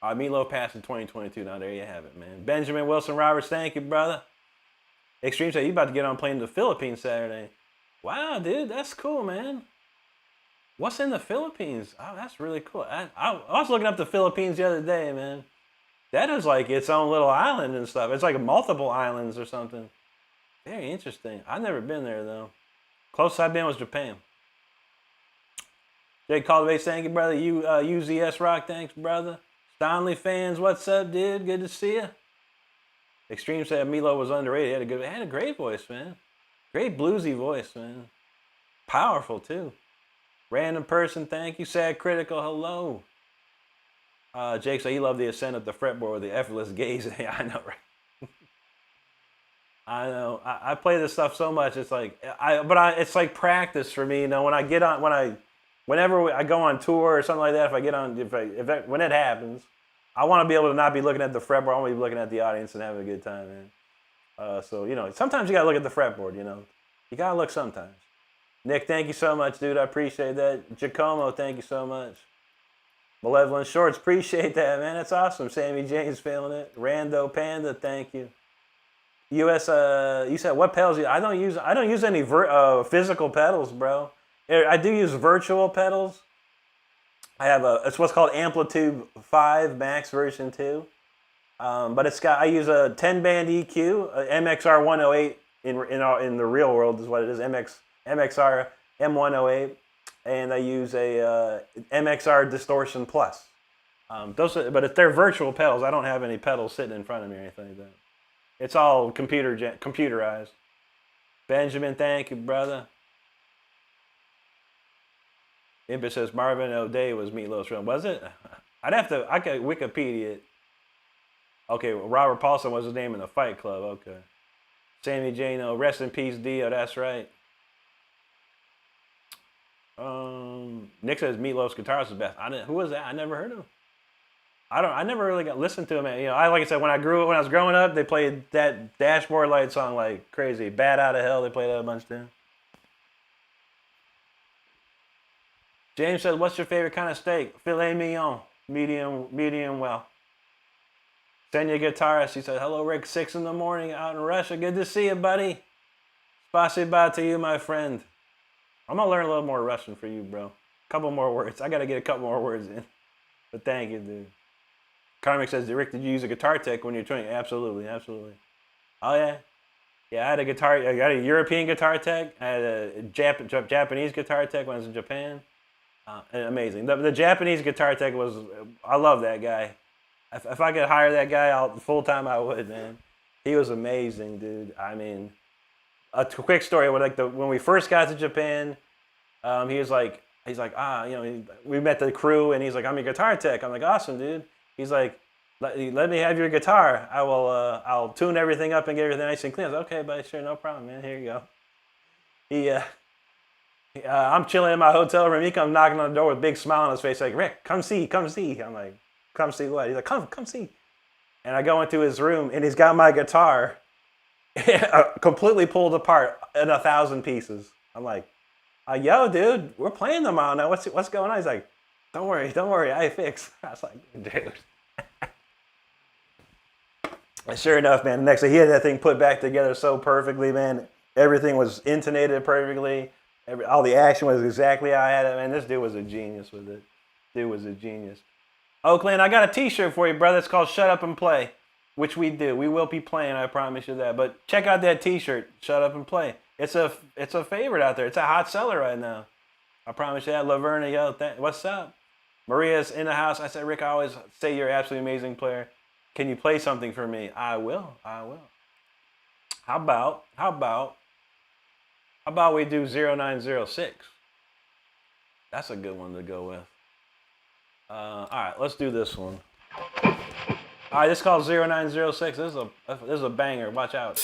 Meatloaf passed in 2022. Now there you have it, man. Benjamin Wilson Roberts, thank you, brother. Extreme said you about to get on a plane to the Philippines Saturday. Wow, dude, that's cool, man. What's in the Philippines? Oh, that's really cool. I was looking up the Philippines the other day, man. That is like its own little island and stuff. It's like multiple islands or something. Very interesting. I've never been there, though. Closest I've been was Japan. Jake Calderbase, thank you, brother. UZS Rock, thanks, brother. Stanley fans, what's up, dude? Good to see you. Extreme said Meatloaf was underrated. He had a great voice, man. Great bluesy voice, man. Powerful, too. Random person, thank you. Sad Critical, hello. Jake said he loved the ascent of the fretboard with the effortless gaze. Yeah, I know, right? I know. I play this stuff so much. It's like, it's like practice for me. When whenever I go on tour or something like that, when it happens, I want to be able to not be looking at the fretboard. I want to be looking at the audience and having a good time, man. Sometimes you got to look at the fretboard, You got to look sometimes. Nick, thank you so much, dude. I appreciate that. Giacomo, thank you so much. Malevolent Shorts, appreciate that, man. That's awesome. Sammy James feeling it. Rando Panda, thank you. US, you said what pedals? I don't use any physical pedals, bro. I do use virtual pedals. I have it's what's called Amplitude 5 Max version 2. But I use a 10-band EQ, MXR 108 in the real world is what it is, MXR M108, and I use a MXR Distortion Plus. But if they're virtual pedals, I don't have any pedals sitting in front of me or anything like that. It's all computerized. Benjamin, thank you, brother. Impa says Marvin O'Day was Meatloaf's real. Was it? I could Wikipedia it. Okay, Robert Paulson was his name in the Fight Club. Okay. Sammy Jano, rest in peace, Dio. That's right. Nick says Meatloaf's guitarist is best. Who was that? I never heard of him. I never really got listened to him. Like I said, when I was growing up, they played that Dashboard Light song like crazy. Bad Out of Hell, they played that a bunch too. James says, what's your favorite kind of steak? Filet mignon, medium well. Senya Guitarist, he said, hello Rick, 6 in the morning out in Russia. Good to see you, buddy. Spasiba to you, my friend. I'm going to learn a little more Russian for you, bro. A couple more words. I got to get a couple more words in. But thank you, dude. Karmic says, Rick, did you use a guitar tech when you were training? Absolutely, absolutely. Oh, yeah. Yeah, I got a European guitar tech. I had a Japanese guitar tech when I was in Japan. Amazing. The Japanese guitar tech I love that guy. If I could hire that guy out full time, I would, man. He was amazing, dude. I mean, a quick story. When we first got to Japan, he was like, he's like, we met the crew, and he's like, I'm your guitar tech. I'm like, awesome, dude. He's like, let me have your guitar. I'll tune everything up and get everything nice and clean. I was like, okay, buddy, sure, no problem, man. Here you go. I'm chilling in my hotel room. He comes knocking on the door with a big smile on his face, like, Rick, come see. I'm like, come see what? He's like, come see. And I go into his room, and he's got my guitar completely pulled apart in 1,000 pieces. I'm like, yo, dude, we're playing tomorrow now. What's going on? He's like, don't worry, I fix. I was like, dude. And sure enough, man, the next day he had that thing put back together so perfectly, man. Everything was intonated perfectly. All the action was exactly how I had it, man. This dude was a genius with it. Dude was a genius. Oakland, I got a t-shirt for you, brother. It's called Shut Up and Play, which we do. We will be playing, I promise you that. But check out that t-shirt, Shut Up and Play. It's a favorite out there. It's a hot seller right now. I promise you that. Laverna, yo, what's up? Maria's in the house. I said, Rick, I always say you're an absolutely amazing player. Can you play something for me? I will. How about we do 0906? That's a good one to go with. All right, let's do this one. All right, this is called 0906. This is a banger. Watch out.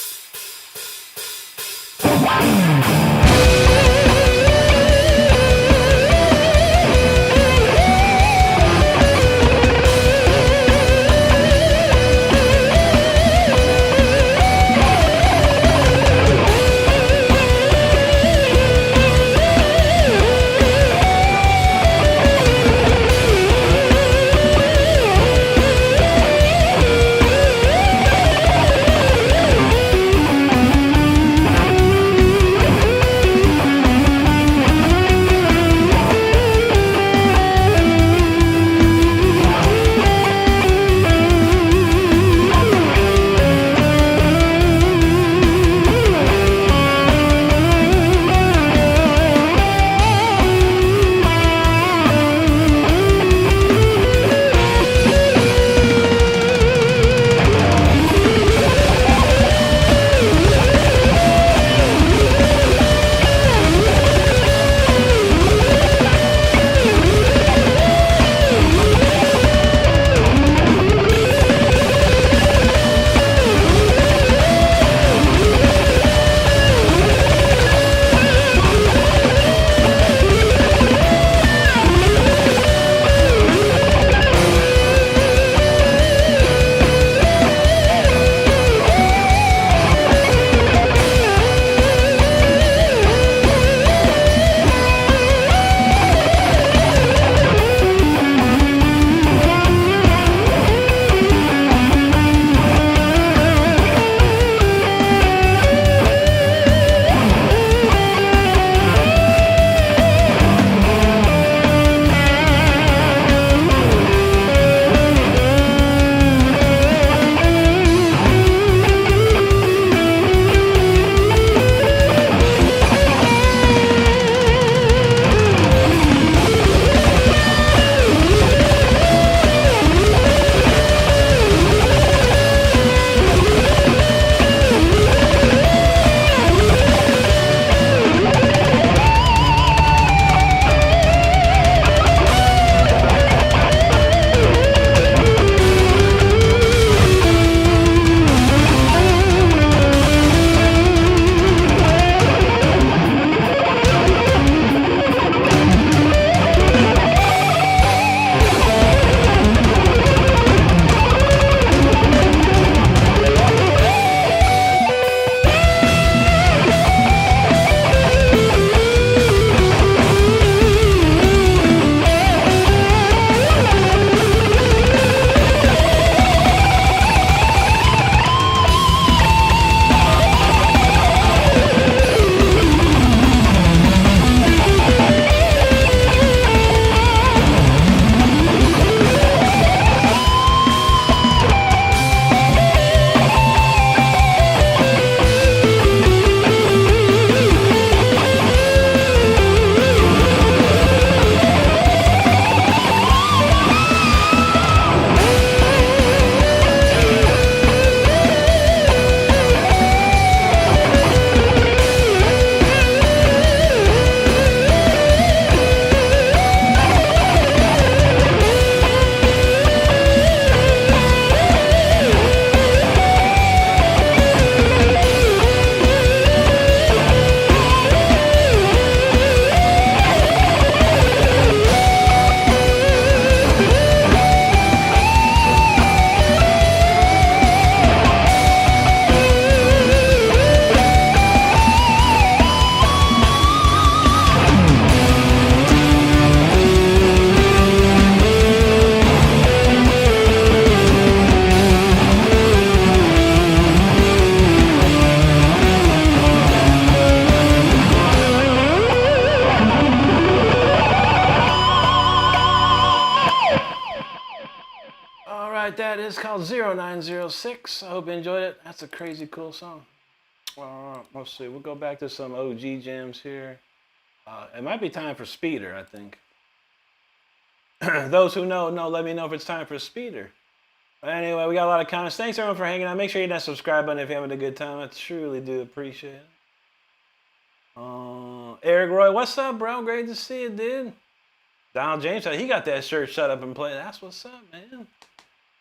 is called 0906. I hope you enjoyed it. That's a crazy cool song. Let's see. We'll go back to some OG jams here. It might be time for Speeder, I think. Those who know, let me know if it's time for Speeder. Anyway, we got a lot of comments. Thanks, everyone, for hanging out. Make sure you hit that subscribe button if you're having a good time. I truly do appreciate it. Eric Roy, what's up, bro? Great to see you, dude. Donald James, he got that shirt, shut up and play. That's what's up, man.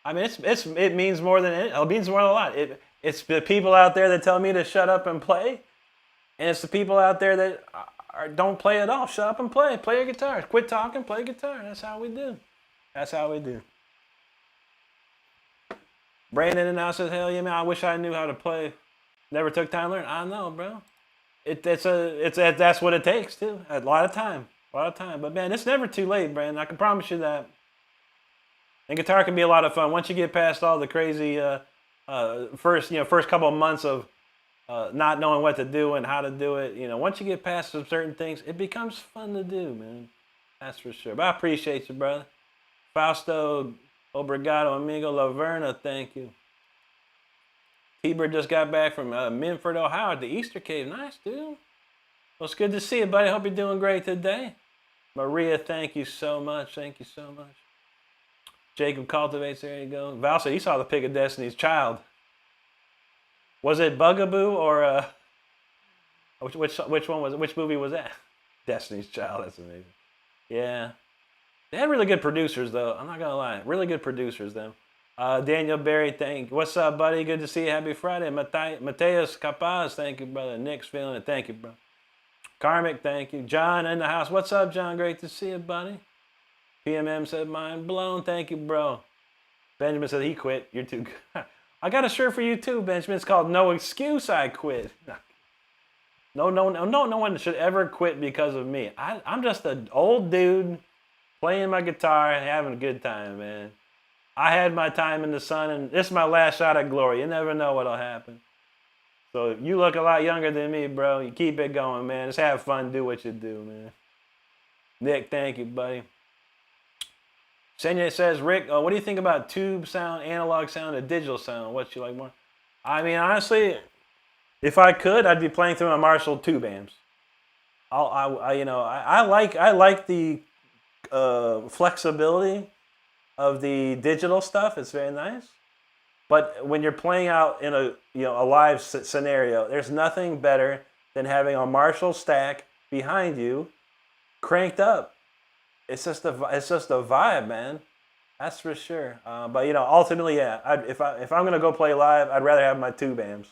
I mean, it means more than it means more than a lot. It's the people out there that tell me to shut up and play, and it's the people out there that don't play at all. Shut up and play. Play your guitar. Quit talking. Play guitar. That's how we do. That's how we do. Brandon and I said, hell yeah, man. I wish I knew how to play. Never took time to learn. I know, bro. That's what it takes too. A lot of time. But man, it's never too late, Brandon. I can promise you that. And guitar can be a lot of fun once you get past all the crazy first couple of months of not knowing what to do and how to do it. Once you get past some certain things, it becomes fun to do, man. That's for sure. But I appreciate you, brother. Fausto, obrigado, amigo. Laverna, thank you. T-Bird just got back from Minford, Ohio at the Easter Cave. Nice, dude. Well, it's good to see you, buddy. Hope you're doing great today. Maria, thank you so much. Thank you so much. Jacob Cultivates, there you go. Val said he saw the pic of Destiny's Child. Was it Bugaboo or which one was it? Which movie was that? Destiny's Child, that's amazing. Yeah. They had really good producers, though. I'm not going to lie. Really good producers, them. Daniel Berry, thank you. What's up, buddy? Good to see you. Happy Friday. Mateus Capaz, thank you, brother. Nick's feeling it. Thank you, bro. Karmic, thank you. John in the house. What's up, John? Great to see you, buddy. PMM said, mind blown. Thank you, bro. Benjamin said he quit. You're too good. I got a shirt for you, too, Benjamin. It's called No Excuse I Quit. No one should ever quit because of me. I'm just an old dude playing my guitar and having a good time, man. I had my time in the sun, and this is my last shot at glory. You never know what'll happen. So you look a lot younger than me, bro. You keep it going, man. Just have fun. Do what you do, man. Nick, thank you, buddy. Senya says, Rick, what do you think about tube sound, analog sound, and digital sound? What you like more? I mean, honestly, if I could, I'd be playing through my Marshall tube amps. I like the flexibility of the digital stuff. It's very nice. But when you're playing out in a live scenario, there's nothing better than having a Marshall stack behind you, cranked up. It's just a vibe, man. That's for sure. But ultimately, yeah. If I'm gonna go play live, I'd rather have my tube amps,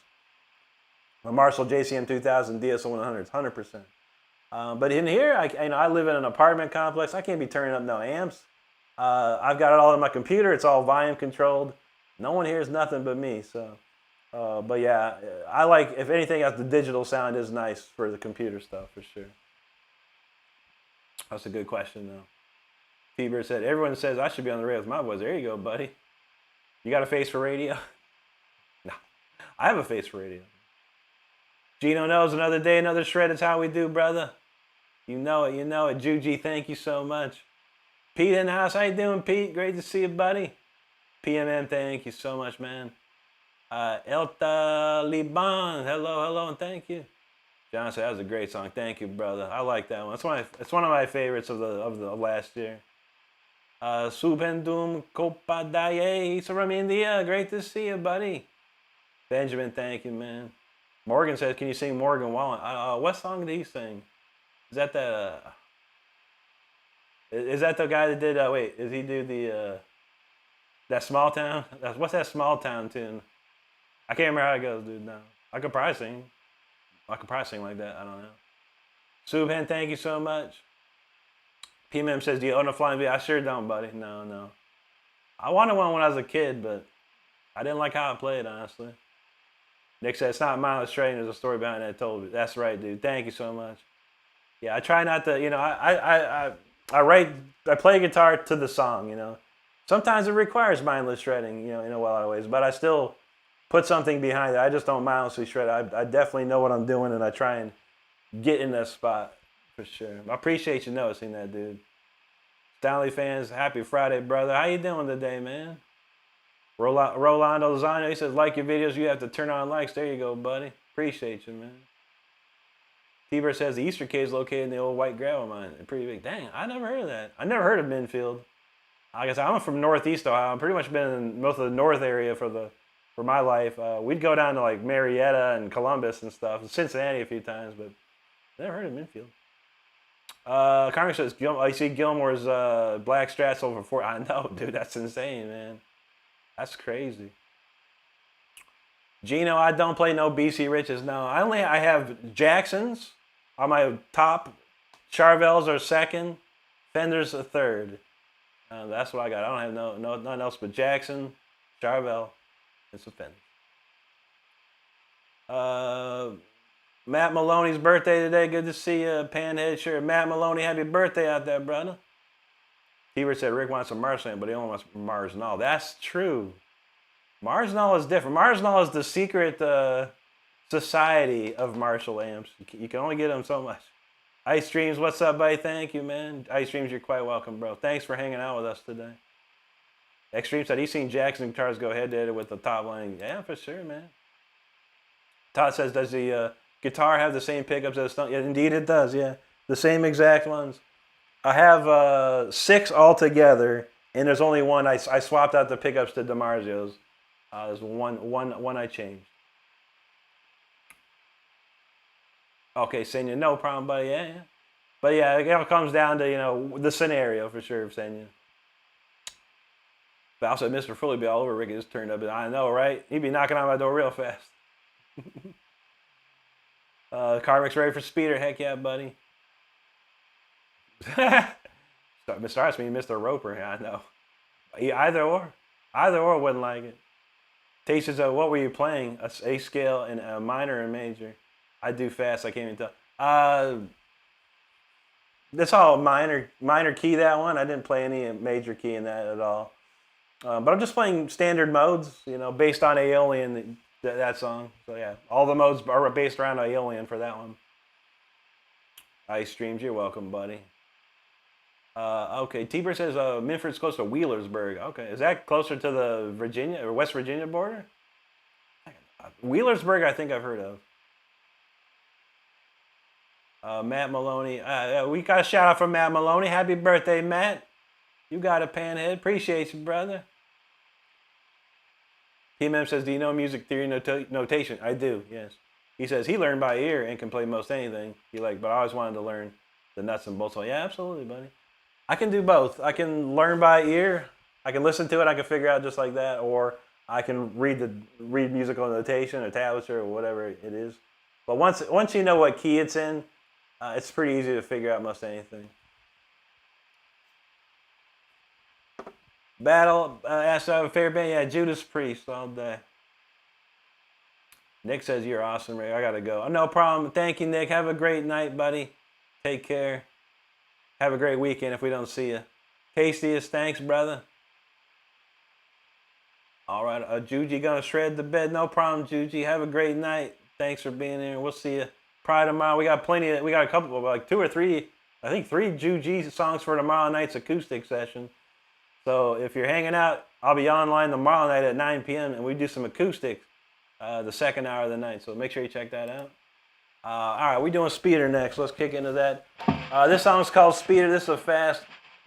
my Marshall JCM 2000 DS100s, 100%. But in here, I live in an apartment complex. I can't be turning up no amps. I've got it all on my computer. It's all volume controlled. No one hears nothing but me. So, but yeah, I like, if anything else, the digital sound is nice for the computer stuff for sure. That's a good question though. T-Bird said, everyone says I should be on the radio with my voice. There you go, buddy. You got a face for radio? No, I have a face for radio. Gino knows, another day, another shred. It's how we do, brother. You know it. Juji, thank you so much. Pete in the house. How you doing, Pete? Great to see you, buddy. PMM, thank you so much, man. Elta Liban, hello, and thank you. John said that was a great song. Thank you, brother. I like that one. It's one of my favorites of the last year. Subhendum Kopadaye, he's from India. Great to see you, buddy. Benjamin, thank you, man. Morgan says, can you sing Morgan Wallen? What song did he sing? Is that the guy that did? Did he do the that Small Town? What's that Small Town tune? I can't remember how it goes, dude. No, I could probably sing like that. I don't know. Subhan, thank you so much. PMM says, do you own a flying V? I sure don't, buddy. No. I wanted one when I was a kid, but I didn't like how it played, honestly. Nick said, it's not mindless trading. There's a story behind that I told you. That's right, dude. Thank you so much. Yeah, I try not to, I play guitar to the song, Sometimes it requires mindless shredding, in a lot of ways, but I still put something behind it. I just don't mindlessly shred. I definitely know what I'm doing, and I try and get in that spot for sure. I appreciate you noticing that, dude. Stanley fans, happy Friday, brother. How you doing today, man? Rolando Lozano, he says, like your videos, you have to turn on likes. There you go, buddy. Appreciate you, man. T-Bird says the Easter Cave is located in the old white gravel mine. Pretty big. Dang, I never heard of that. I never heard of Minfield. Like I said, I'm from Northeast Ohio. I've pretty much been in most of the north area for my life. We'd go down to like Marietta and Columbus and stuff, Cincinnati a few times, but never heard of Minfield. Carmen says, I see Gilmore's black strats over 4. I know, dude, that's insane, man. That's crazy. Gino, I don't play no BC Riches. No, I have Jacksons on my top. Charvels are second. Fenders are third. That's what I got. I don't have nothing else but Jackson, Charvel, and some Fenders. Matt Maloney's birthday today. Good to see you, Panhead. Sure. Matt Maloney, happy birthday out there, brother. T-Bird said Rick wants some Marshland, but he only wants Marsnall. That's true. Marsnall is different. Marsnall is the secret society of Marshall amps. You can only get them so much. Ice Dreams, what's up, buddy? Thank you, man. Ice Dreams, you're quite welcome, bro. Thanks for hanging out with us today. Extreme said he's seen Jackson guitars go head-to-head with the top line. Yeah, for sure, man. Todd says, does the guitar have the same pickups as the Stone? Yeah, indeed it does, yeah. The same exact ones. I have 6 altogether, and there's only one. I swapped out the pickups to DiMarzio's. There's one I changed. Okay, Senya, no problem, buddy. Yeah. But yeah, it all comes down to, the scenario for sure, Senya. But also, Mr. Fully be all over Ricky just turned up. I know, right? He'd be knocking on my door real fast. Carmick's ready for Speeder. Heck yeah, buddy. Mr. Arts mean Mr. Roper. I know. Either or wouldn't like it. Taste says, what were you playing? A scale and a minor and major. I do fast. I can't even tell. That's all minor key, that one. I didn't play any major key in that at all. But I'm just playing standard modes, based on Aeolian, that song. So yeah, all the modes are based around Aeolian for that one. Ice Streams, you're welcome, buddy. Okay, T-Bird says Minford's close to Wheelersburg. Okay, is that closer to the Virginia or West Virginia border? Wheelersburg, I think I've heard of. Matt Maloney. We got a shout out from Matt Maloney. Happy birthday, Matt. You got a Panhead. Appreciate you, brother. P-Mem says, do you know music theory notation? I do, yes. He says he learned by ear and can play most anything he liked, but I always wanted to learn the nuts and bolts. So yeah, absolutely, buddy. I can do both. I can learn by ear. I can listen to it. I can figure out just like that, or I can read musical notation or tablature or whatever it is. But once you know what key it's in, it's pretty easy to figure out most anything. Battle asked if I have a favorite band. Yeah, Judas Priest all day. Nick says you're awesome, Ray. I gotta go. Oh, no problem. Thank you, Nick. Have a great night, buddy. Take care. Have a great weekend if we don't see you. Tastiest, thanks, brother. All right, Juji gonna shred the bed. No problem, Juji. Have a great night. Thanks for being here. We'll see you probably tomorrow. We got we got a couple, like 2 or 3, I think 3 Juji songs for tomorrow night's acoustic session. So if you're hanging out, I'll be online tomorrow night at 9 p.m. and we do some acoustics the second hour of the night. So make sure you check that out. All right, we're doing Speeder next. Let's kick into that. This song's called Speeder. This is a fast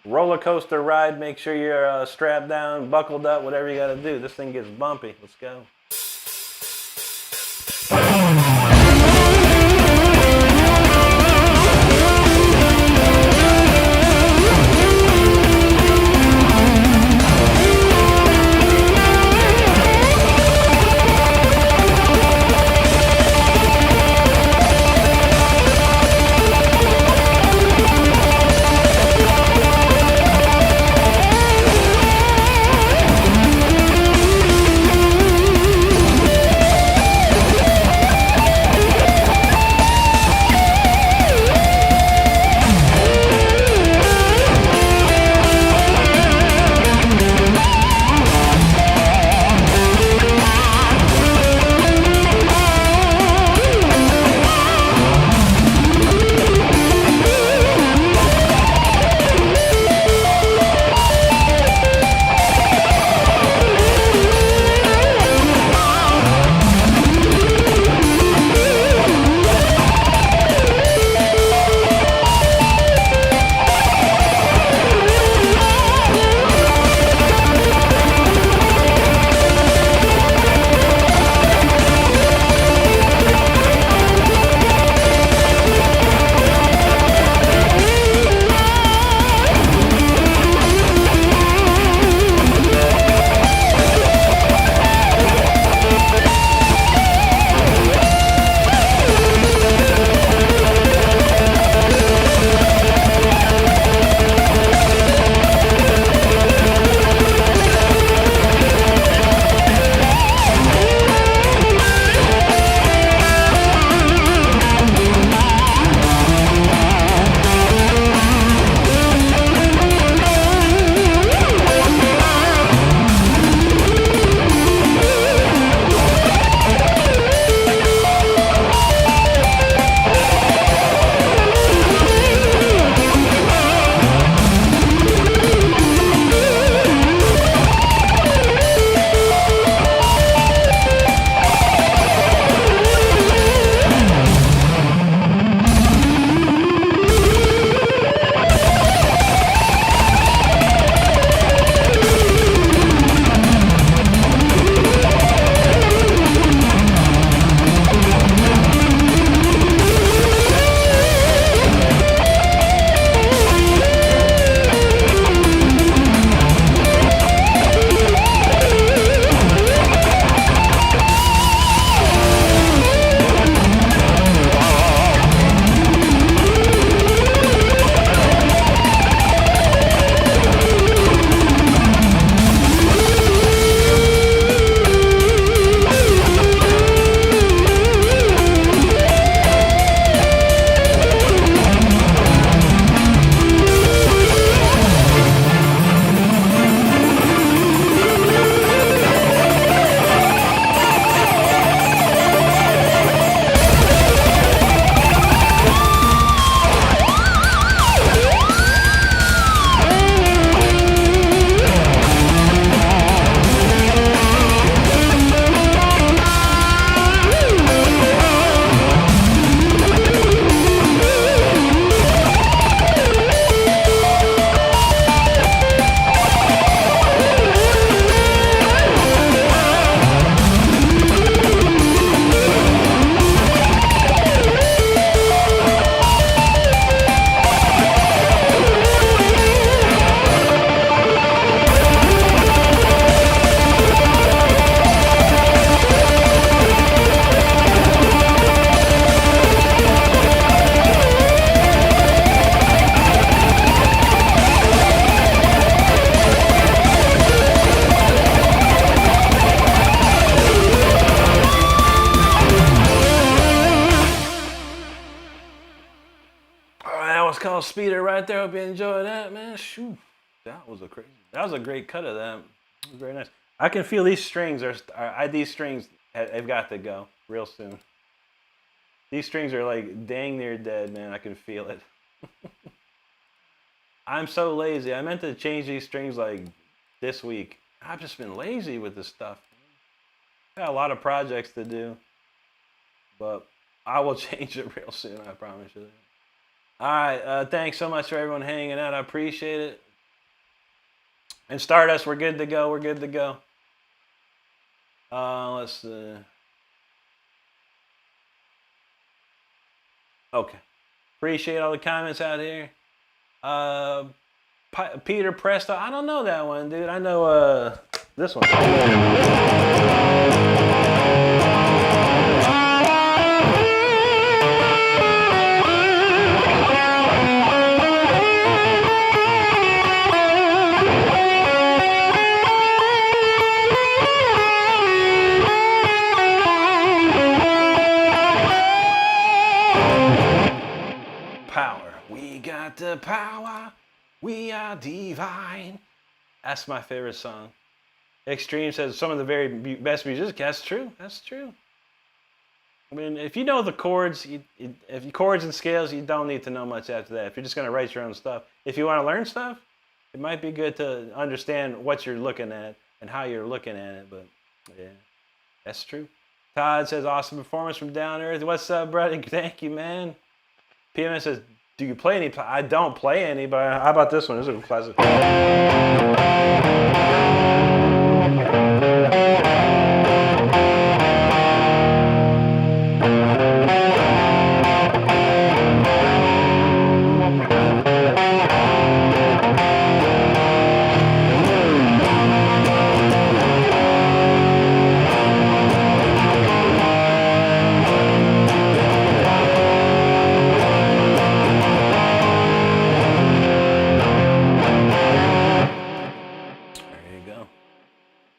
roller coaster ride. Make sure you're strapped down, buckled up, whatever you got to do. This thing gets bumpy. Let's go. was called Speeder right there. Hope you enjoyed that, man. Shoot, that was a great cut of that. It was very nice. I can feel these strings these strings have got to go real soon. These strings are like dang near dead, man. I can feel it. I'm so lazy. I meant to change these strings like this week. I've just been lazy with this stuff. Got a lot of projects to do, but I will change it real soon. I promise you. All right. Thanks so much for everyone hanging out. I appreciate it. And Stardust, we're good to go. We're good to go. Let's see. Okay. Appreciate all the comments out here. Peter Presto. I don't know that one, dude. I know this one. Power. We got the power. We are divine. That's my favorite song. Extreme says some of the very best music. That's true. That's true. I mean, if you know the chords, if chords and scales, you don't need to know much after that. If you're just going to write your own stuff. If you want to learn stuff, it might be good to understand what you're looking at and how you're looking at it. But yeah, that's true. Todd says, awesome performance from Down Earth. What's up, brother? Thank you, man. PMS says, do you play any? I don't play any, but how about this one? This is a classic.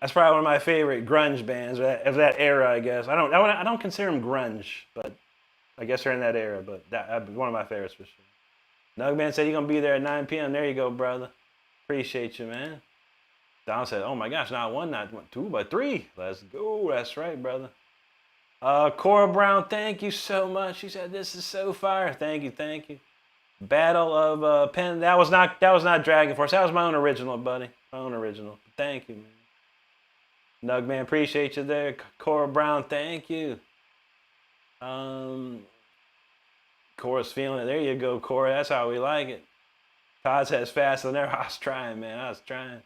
That's probably one of my favorite grunge bands of that era, I guess. I don't consider them grunge, but I guess they're in that era. But that's one of my favorites for sure. Nugman said you're gonna be there at 9 p.m. There you go, brother. Appreciate you, man. Don said, "Oh my gosh, not one, not two, but three. Let's go. That's right, brother." Cora Brown, thank you so much. She said this is so fire. Thank you, thank you. Battle of Penn. That was not Dragon Force. That was my own original, buddy. My own original. Thank you, man. Nugman, appreciate you there. Cora Brown, thank you. Cora's feeling it. There you go, Cora. That's how we like it. Todd says faster than ever. I was trying, man. I was trying.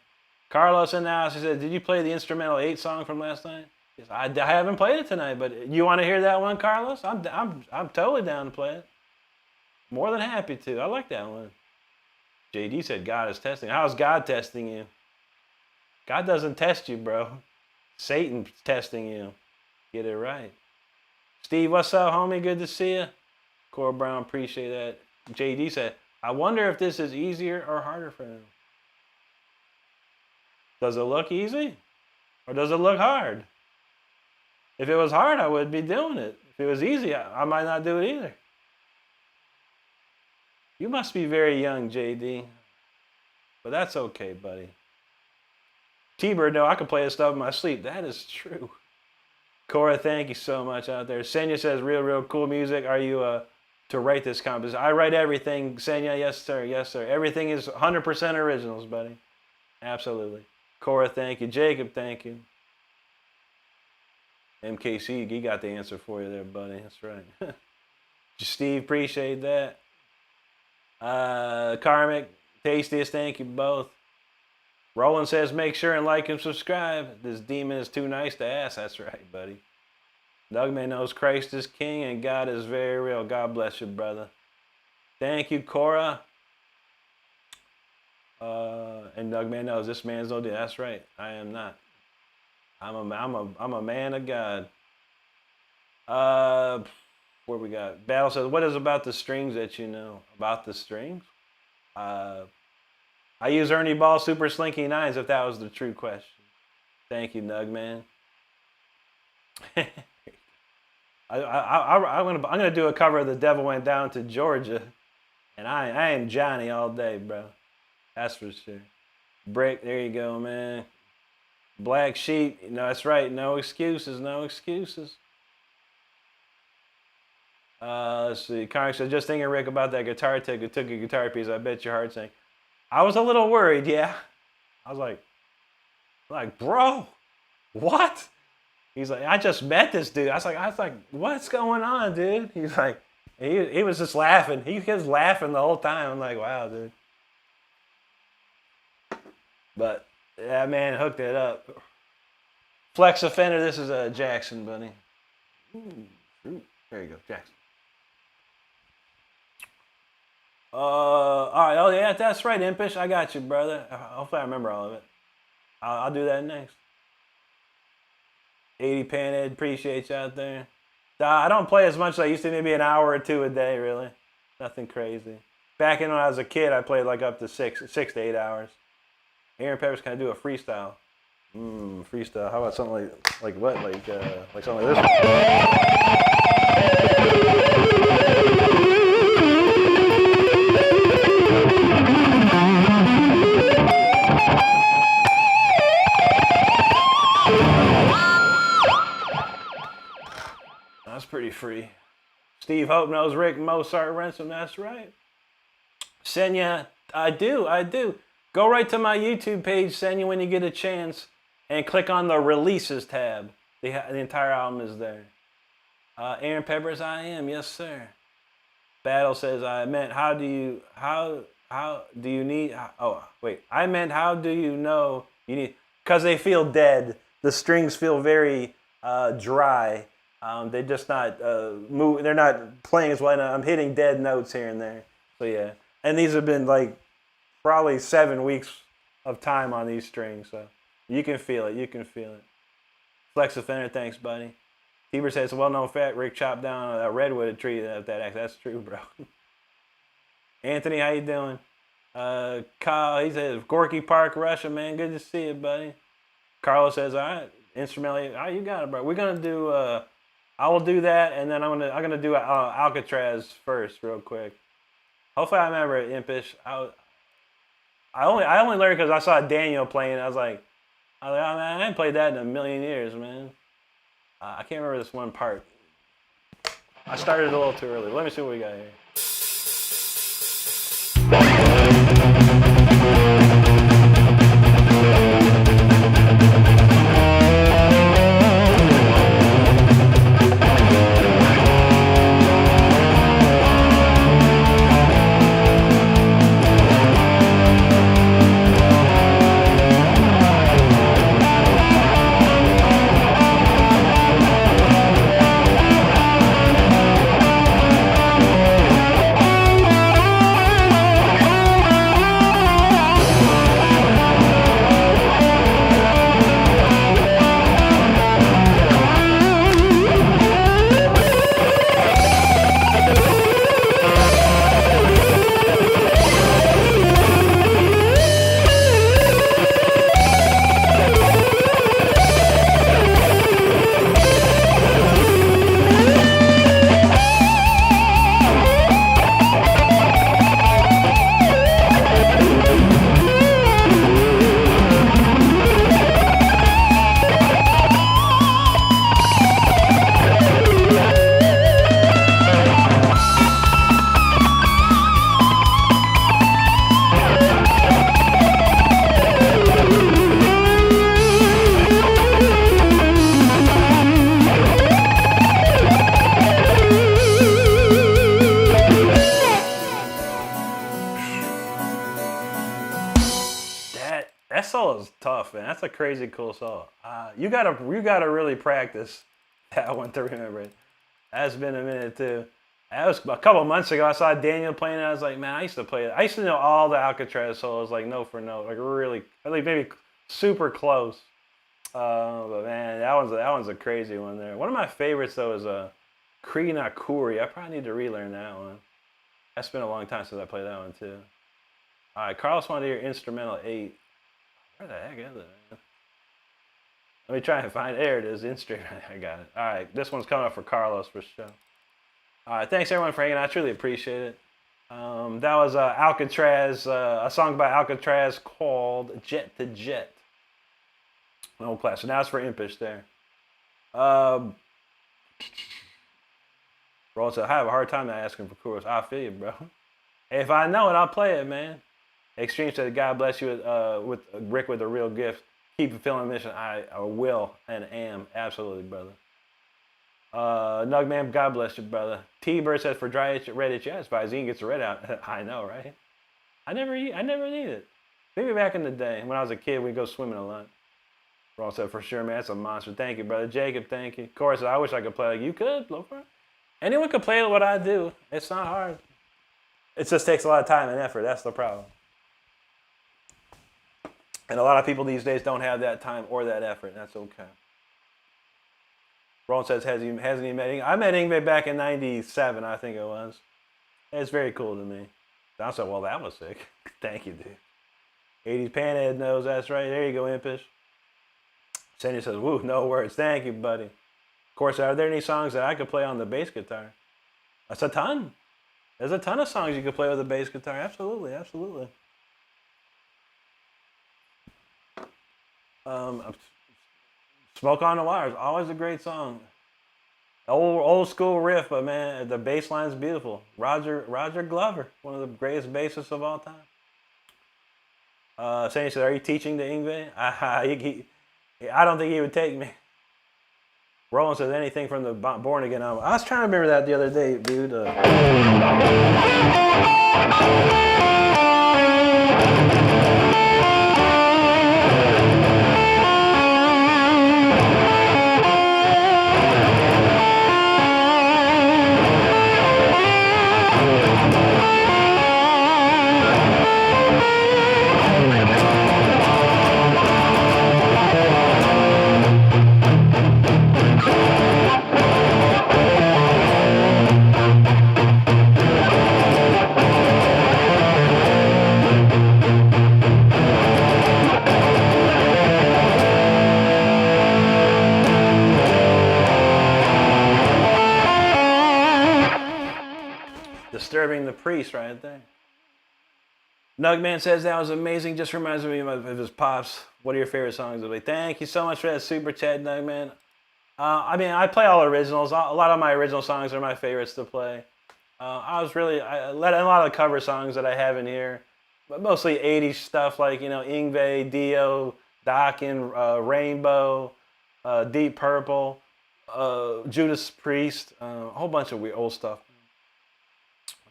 Carlos in the house, he said, did you play the instrumental 8 song from last night? Yes, I haven't played it tonight, but you want to hear that one, Carlos? I'm totally down to play it. More than happy to. I like that one. JD said God is testing. How's God testing you? God doesn't test you, bro. Satan's testing you. Get it right. Steve, what's up, homie? Good to see you. Cora Brown, appreciate that. JD said, I wonder if this is easier or harder for him. Does it look easy? Or does it look hard? If it was hard, I would be doing it. If it was easy, I might not do it either. You must be very young, JD. But that's okay, buddy. T-Bird, no, I can play this stuff in my sleep. That is true. Cora, thank you so much out there. Senya says, real cool music. Are you to write this composition? I write everything, Senya. Yes, sir. Yes, sir. Everything is 100% originals, buddy. Absolutely. Cora, thank you. Jacob, thank you. MKC, he got the answer for you there, buddy. That's right. Steve, appreciate that. Karmic, Tastiest, thank you both. Roland says, make sure and like and subscribe. This demon is too nice to ask. That's right, buddy. Dougman knows Christ is king and God is very real. God bless you, brother. Thank you, Cora. And Dougman knows this man's no deal. That's right. I am not. I'm a man of God. Where we got? Battle says, what is about the strings that you know? About the strings? I use Ernie Ball Super Slinky 9s if that was the true question. Thank you, Nugman. I'm gonna do a cover of The Devil Went Down to Georgia. And I am Johnny all day, bro. That's for sure. Brick, there you go, man. Black Sheep, no, that's right. No excuses, no excuses. Let's see. Connor said, just thinking, Rick, about that guitar tech who took a guitar piece. I bet your heart sank. I was a little worried, yeah. I was like, bro, what? He's like, I just met this dude. I was like, what's going on, dude? He's like, he was just laughing. He was laughing the whole time. I'm like, wow, dude. But that man hooked it up. Flex offender. This is Jackson, buddy. Ooh, there you go, Jackson. All right. Oh yeah, that's right, Impish. I got you, brother. Hopefully I remember all of it. I'll do that next. 80 Panhead, appreciate you out there. I don't play as much as I used to, maybe an hour or two a day, really. Nothing crazy. Back in when I was a kid, I played like up to 6 to 8 hours. Aaron Peppers, can I do a freestyle? Freestyle. How about something like what? Like something like this? That's pretty free. Steve Hope knows Rick Mozart Renstrom. That's right. Senya, I do. Go right to my YouTube page, Senya, when you get a chance, and click on the releases tab. The entire album is there. Aaron Peppers, I am, yes sir. Battle says, I meant, how do you need? Oh wait, I meant, how do you know you need? Because they feel dead. The strings feel very dry. They're just not move. They're not playing as well. I'm hitting dead notes here and there. So yeah, and these have been like probably 7 weeks of time on these strings. So you can feel it. You can feel it. Flex offender, thanks, buddy. Tiber says it's a well-known fact. Rick chopped down a redwood tree at that act. That's true, bro. Anthony, how you doing? Kyle, he says Gorky Park, Russia, man. Good to see you, buddy. Carlos says, all right, instrumental. All right, you got it, bro. We're gonna do. I will do that, and then I'm gonna do Alcatraz first, real quick. Hopefully, I remember it, Impish. I only learned because I saw Daniel playing. I was like, oh, man, I haven't played that in a million years, man. I can't remember this one part. I started a little too early. Let me see what we got here. That solo is tough, man. That's a crazy cool solo. You gotta really practice that one to remember it. That's been a minute too. That was a couple months ago. I saw Daniel playing it. I was like, man, I used to play it. I used to know all the Alcatraz solos, like note for note, like really, like maybe super close. But man, that one's a crazy one there. One of my favorites though is Kri Nakuri. I probably need to relearn that one. That's been a long time since I played that one too. All right, Carlos wanted to hear instrumental 8. Where the heck is it, man? Let me try and find it. There it is, instrument. I got it. All right, this one's coming up for Carlos for sure. All right, thanks everyone for hanging out. I truly appreciate it. That was Alcatraz, a song by Alcatraz called Jet to Jet. An old classic. Now it's for Impish there. Roll said, I have a hard time not asking for chorus. I feel you, bro. Hey, if I know it, I'll play it, man. Extreme said, God bless you with Rick with a real gift. Keep fulfilling mission. I will and am. Absolutely, brother. Nugman, God bless you, brother. T-Bird says, for dry itch, red itch, yes. Visine gets the red out. I know, right? I never need it. Maybe back in the day when I was a kid, we'd go swimming a lot. Ross said, for sure, man. That's a monster. Thank you, brother. Jacob, thank you. Corey said, I wish I could play like you could. Look for it. Anyone could play what I do. It's not hard. It just takes a lot of time and effort. That's the problem. And a lot of people these days don't have that time or that effort. That's okay. Roland says, hasn't he met Ingve? I met Ingve back in 97, I think it was. It's very cool to me. I said, well, that was sick. Thank you, dude. 80s Panhead knows that's right. There you go, Impish. Sandy says, woo, no words. Thank you, buddy. Of course, are there any songs that I could play on the bass guitar? That's a ton. There's a ton of songs you could play with a bass guitar. Absolutely, absolutely. Smoke on the Wire is always a great song. Old school riff, but man, the bass line's beautiful. Roger Glover, one of the greatest bassists of all time. Sandy said, are you teaching to Ingve? I don't think he would take me. Roland says, anything from the Born Again album. I was trying to remember that the other day, dude. Disturbing the Priest right there. Nugman says that was amazing. Just reminds me of his pops. What are your favorite songs of the week? Thank you so much for that super chat, Nugman. I mean, I play all originals. A lot of my original songs are my favorites to play. I let a lot of cover songs that I have in here, but mostly 80s stuff like, Ingve, Dio, Dokken, Rainbow, Deep Purple, Judas Priest, a whole bunch of weird old stuff.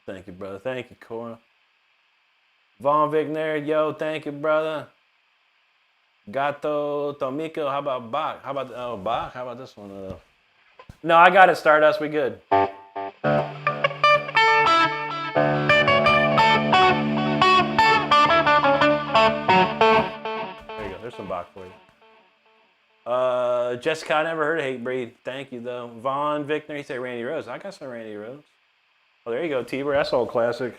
Thank you, brother. Thank you, Cora. Von Vic Nerd, yo, thank you, brother. Gato Tomiko, how about Bach? How about Bach? How about this one? No, I got it, Stardust. We good. There you go. There's some Bach for you. Jessica, I never heard of Hatebreed. Thank you, though. Von Vickner, he said Randy Rhoads. I got some Randy Rhoads. Oh, there you go, T-Bird. That's old classic.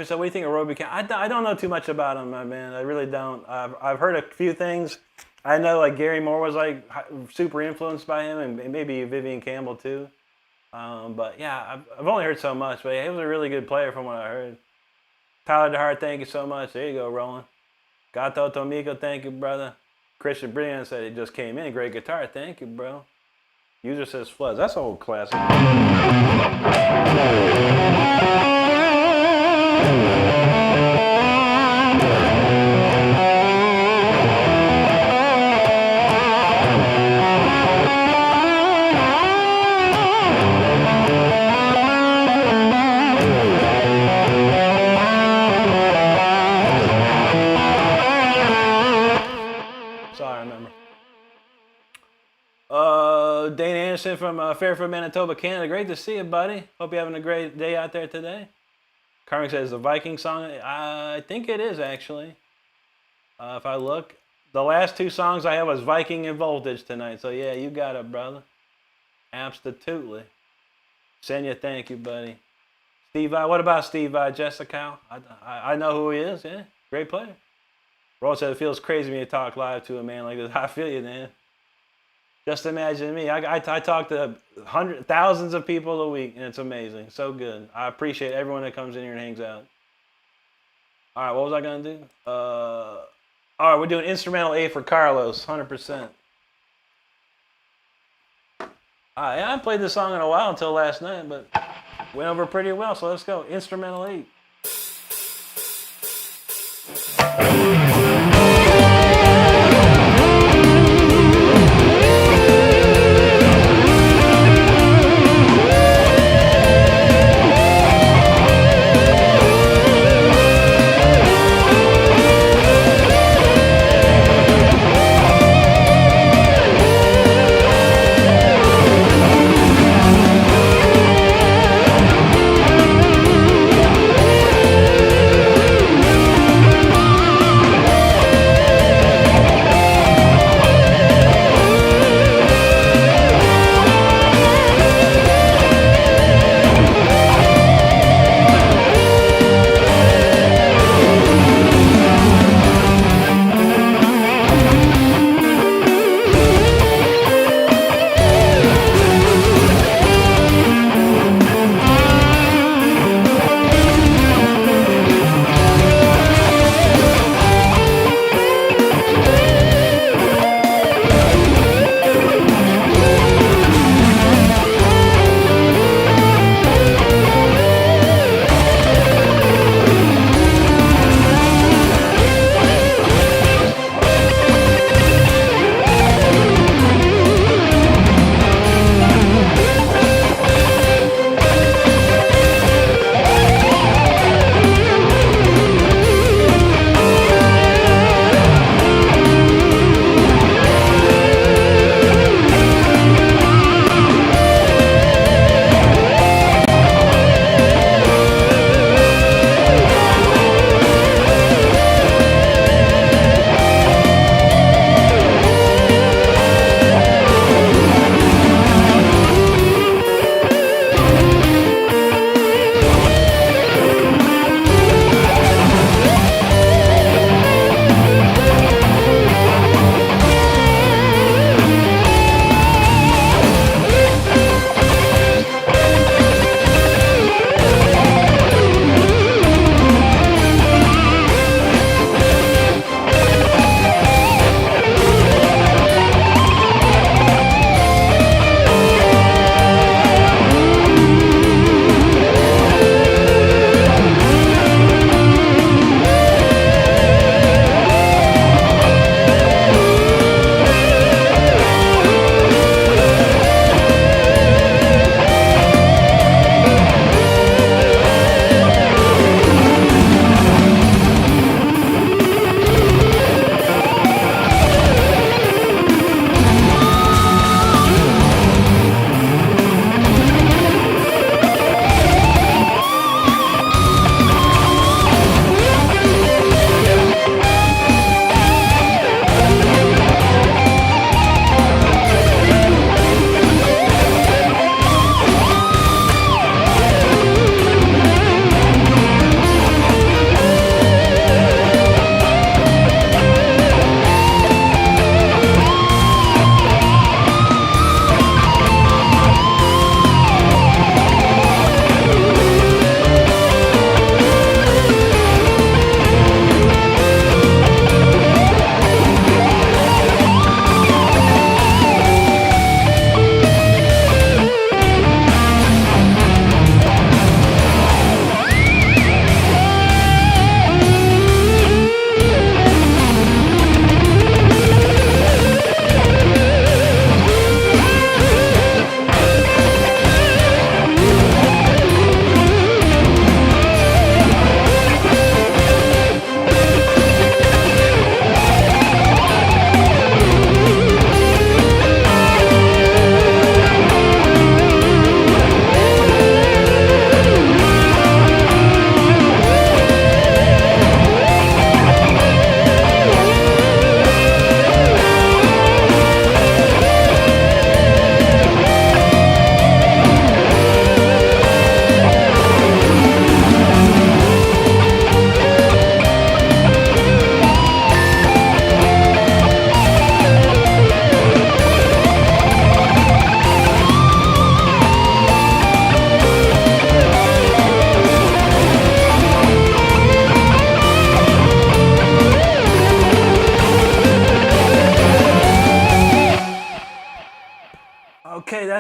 So what do you think of Roby Camp? I don't know too much about him, my man. I really don't. I've heard a few things. I know like Gary Moore was like super influenced by him, and maybe Vivian Campbell too. But yeah, I've only heard so much. But yeah, he was a really good player from what I heard. Tyler DeHart, thank you so much. There you go, Roland. Gato Tomiko, thank you, brother. Christian Brilliant said he just came in. Great guitar, thank you, bro. User says Floods. That's an old classic. Dane Anderson from Fairfield, Manitoba, Canada. Great to see you, buddy. Hope you're having a great day out there today. Carmen says the Viking song. I think it is actually. If I look, the last 2 songs I have was Viking and Voltage tonight. So yeah, you got it, brother. Absolutely. Senya, thank you, buddy. Steve I. What about Steve I? Jessica? I know who he is. Yeah, great player. Rose said it feels crazy when you talk live to a man like this. I feel you, man. Just imagine me. I talk to thousands of people a week, and it's amazing. So good. I appreciate everyone that comes in here and hangs out. All right, what was I going to do? All right, we're doing instrumental A for Carlos, 100%. I haven't played this song in a while until last night, but went over pretty well, so let's go. Instrumental 8.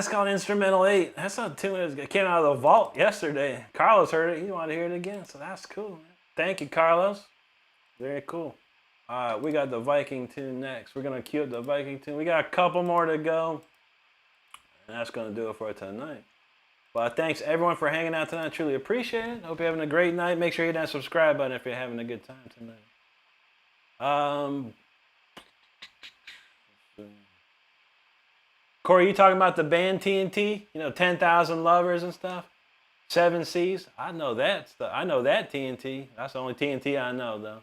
That's called Instrumental 8. That's not tune that came out of the vault yesterday. Carlos heard it. He wanted to hear it again, so that's cool, man. Thank you, Carlos. Very cool. We got the Viking tune next. We're going to cue up the Viking tune. We got a couple more to go, and that's going to do it for tonight. But thanks, everyone, for hanging out tonight. I truly appreciate it. Hope you're having a great night. Make sure you hit that subscribe button if you're having a good time tonight. Corey, you talking about the band TNT? You know, 10,000 Lovers and stuff? 7 C's? I know that stuff. I know that TNT. That's the only TNT I know, though.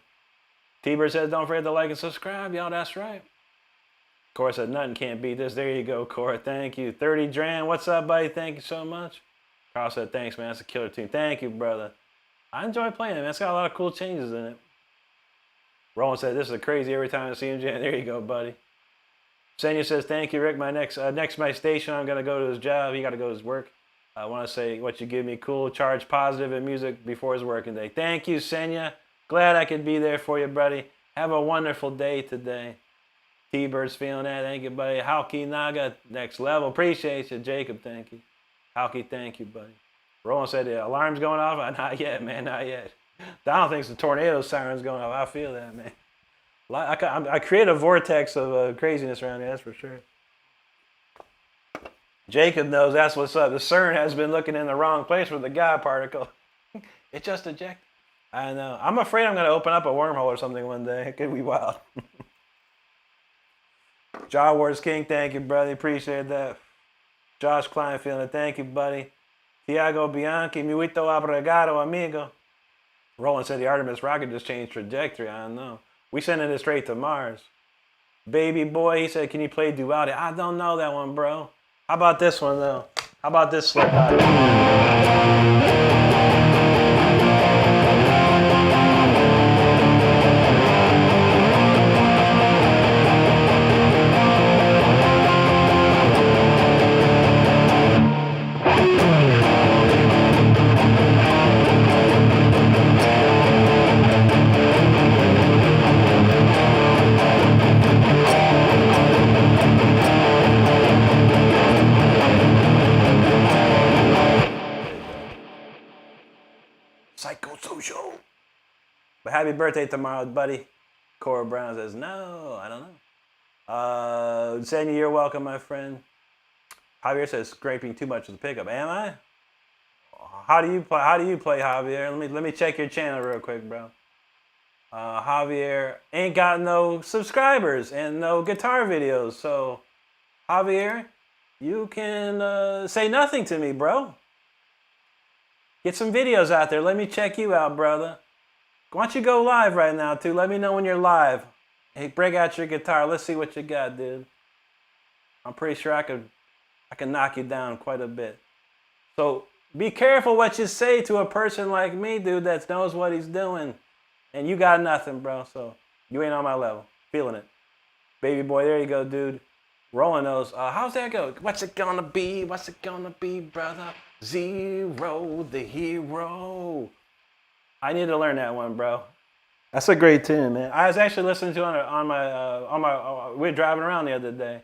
T-Bird says, don't forget to like and subscribe. Y'all, that's right. Corey said, nothing can't beat this. There you go, Corey. Thank you. 30 Dran, what's up, buddy? Thank you so much. Carl said, thanks, man. That's a killer tune. Thank you, brother. I enjoy playing it, man. It's got a lot of cool changes in it. Roland said, this is crazy every time I see him jam. There you go, buddy. Senya says, thank you, Rick. My next my station, I'm going to go to his job. He got to go to his work. I want to say what you give me, cool, charge positive in music before his working day. Thank you, Senya. Glad I could be there for you, buddy. Have a wonderful day today. T-Bird's feeling that. Thank you, buddy. Halki Naga, next level. Appreciate you. Jacob, thank you. Halki, thank you, buddy. Roland said the alarm's going off. Not yet, man. Not yet. Donald thinks the tornado siren's going off. I feel that, man. I create a vortex of craziness around here, that's for sure. Jacob knows that's what's up. The CERN has been looking in the wrong place for the God particle. It just ejected. I know. I'm afraid I'm going to open up a wormhole or something one day. It could be wild. Jaw Wars King, thank you, brother. Appreciate that. Josh Klein feeling it. Thank you, buddy. Tiago Bianchi, muito obrigado, amigo. Roland said the Artemis rocket just changed trajectory. I don't know. We sending it straight to Mars. Baby boy, he said, can you play Duality? I don't know that one, bro. How about this one, though? How about this Slipknot? Psychosocial. But happy birthday tomorrow, buddy. Cora Brown says, no, I don't know. Senya, you're welcome, my friend. Javier says, scraping too much of the pickup. Am I? How do you play, Javier? Let me check your channel real quick, bro. Javier ain't got no subscribers and no guitar videos. So, Javier, you can say nothing to me, bro. Get some videos out there. Let me check you out, brother. Why don't you go live right now, too? Let me know when you're live. Hey, break out your guitar. Let's see what you got, dude. I'm pretty sure I can knock you down quite a bit. So be careful what you say to a person like me, dude, that knows what he's doing. And you got nothing, bro. So you ain't on my level. Feeling it. Baby boy, there you go, dude. Roland knows. How's that go? What's it gonna be? What's it gonna be, brother? Zero, the hero. I need to learn that one, bro. That's a great tune, man. I was actually listening to it on my. We were driving around the other day.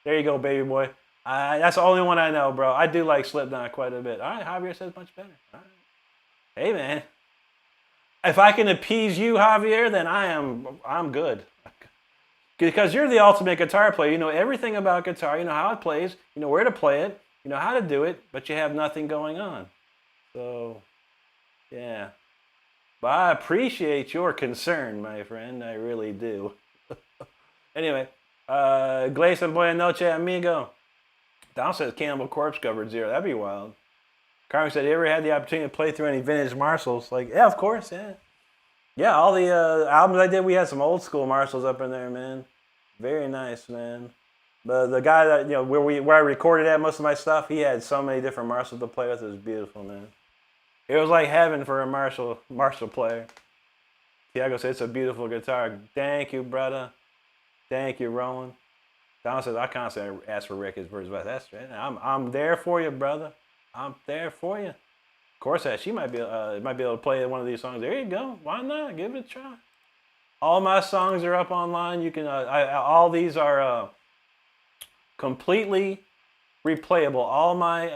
There you go, baby boy. That's the only one I know, bro. I do like Slipknot quite a bit. All right, Javier says much better. All right. Hey, man. If I can appease you, Javier, then I'm good. Because you're the ultimate guitar player. You know everything about guitar. You know how it plays. You know where to play it. You know how to do it, but you have nothing going on. So, yeah. But I appreciate your concern, my friend. I really do. Anyway, Gleison Buena Noche, amigo. Don says Cannibal Corpse covered Zero. That'd be wild. Carmen said, you ever had the opportunity to play through any vintage Marshalls? Like, yeah, of course, yeah. Yeah, all the albums I did, we had some old school Marshalls up in there, man. Very nice, man. But the guy that, you know, where I recorded at most of my stuff, he had so many different Marshalls to play with. It was beautiful, man. It was like heaven for a Marshall player. Tiago said, it's a beautiful guitar. Thank you, brother. Thank you, Rowan. Don says, I constantly ask for Rick his verse, but that's right. I'm there for you, brother. I'm there for you. Of course, she might be able to play one of these songs. There you go. Why not? Give it a try. All my songs are up online. You can. All these are completely replayable. All my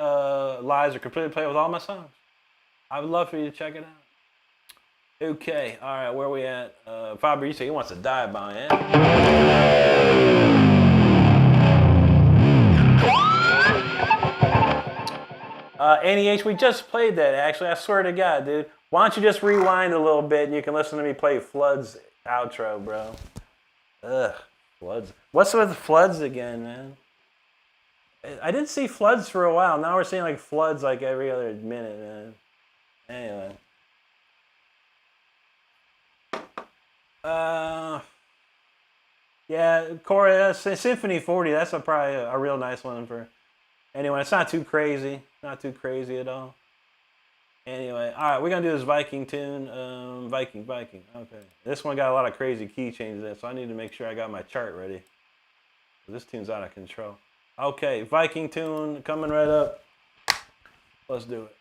lives are completely playable with all my songs. I would love for you to check it out. Okay, all right, where we at? Faber, you say he wants a dive bomb, yeah? NEH, we just played that, actually. I swear to God, dude. Why don't you just rewind a little bit and you can listen to me play Flood's outro, bro. Ugh, Floods. What's with Floods again, man? I didn't see Floods for a while. Now we're seeing like Floods like every other minute, man. Anyway. Yeah, Symphony 40, that's probably a real nice one for anyone. It's not too crazy. Not too crazy at all. Anyway, all right, we're going to do this Viking tune. Viking. Okay. This one got a lot of crazy key changes in it, so I need to make sure I got my chart ready. This tune's out of control. Okay, Viking tune coming right up. Let's do it.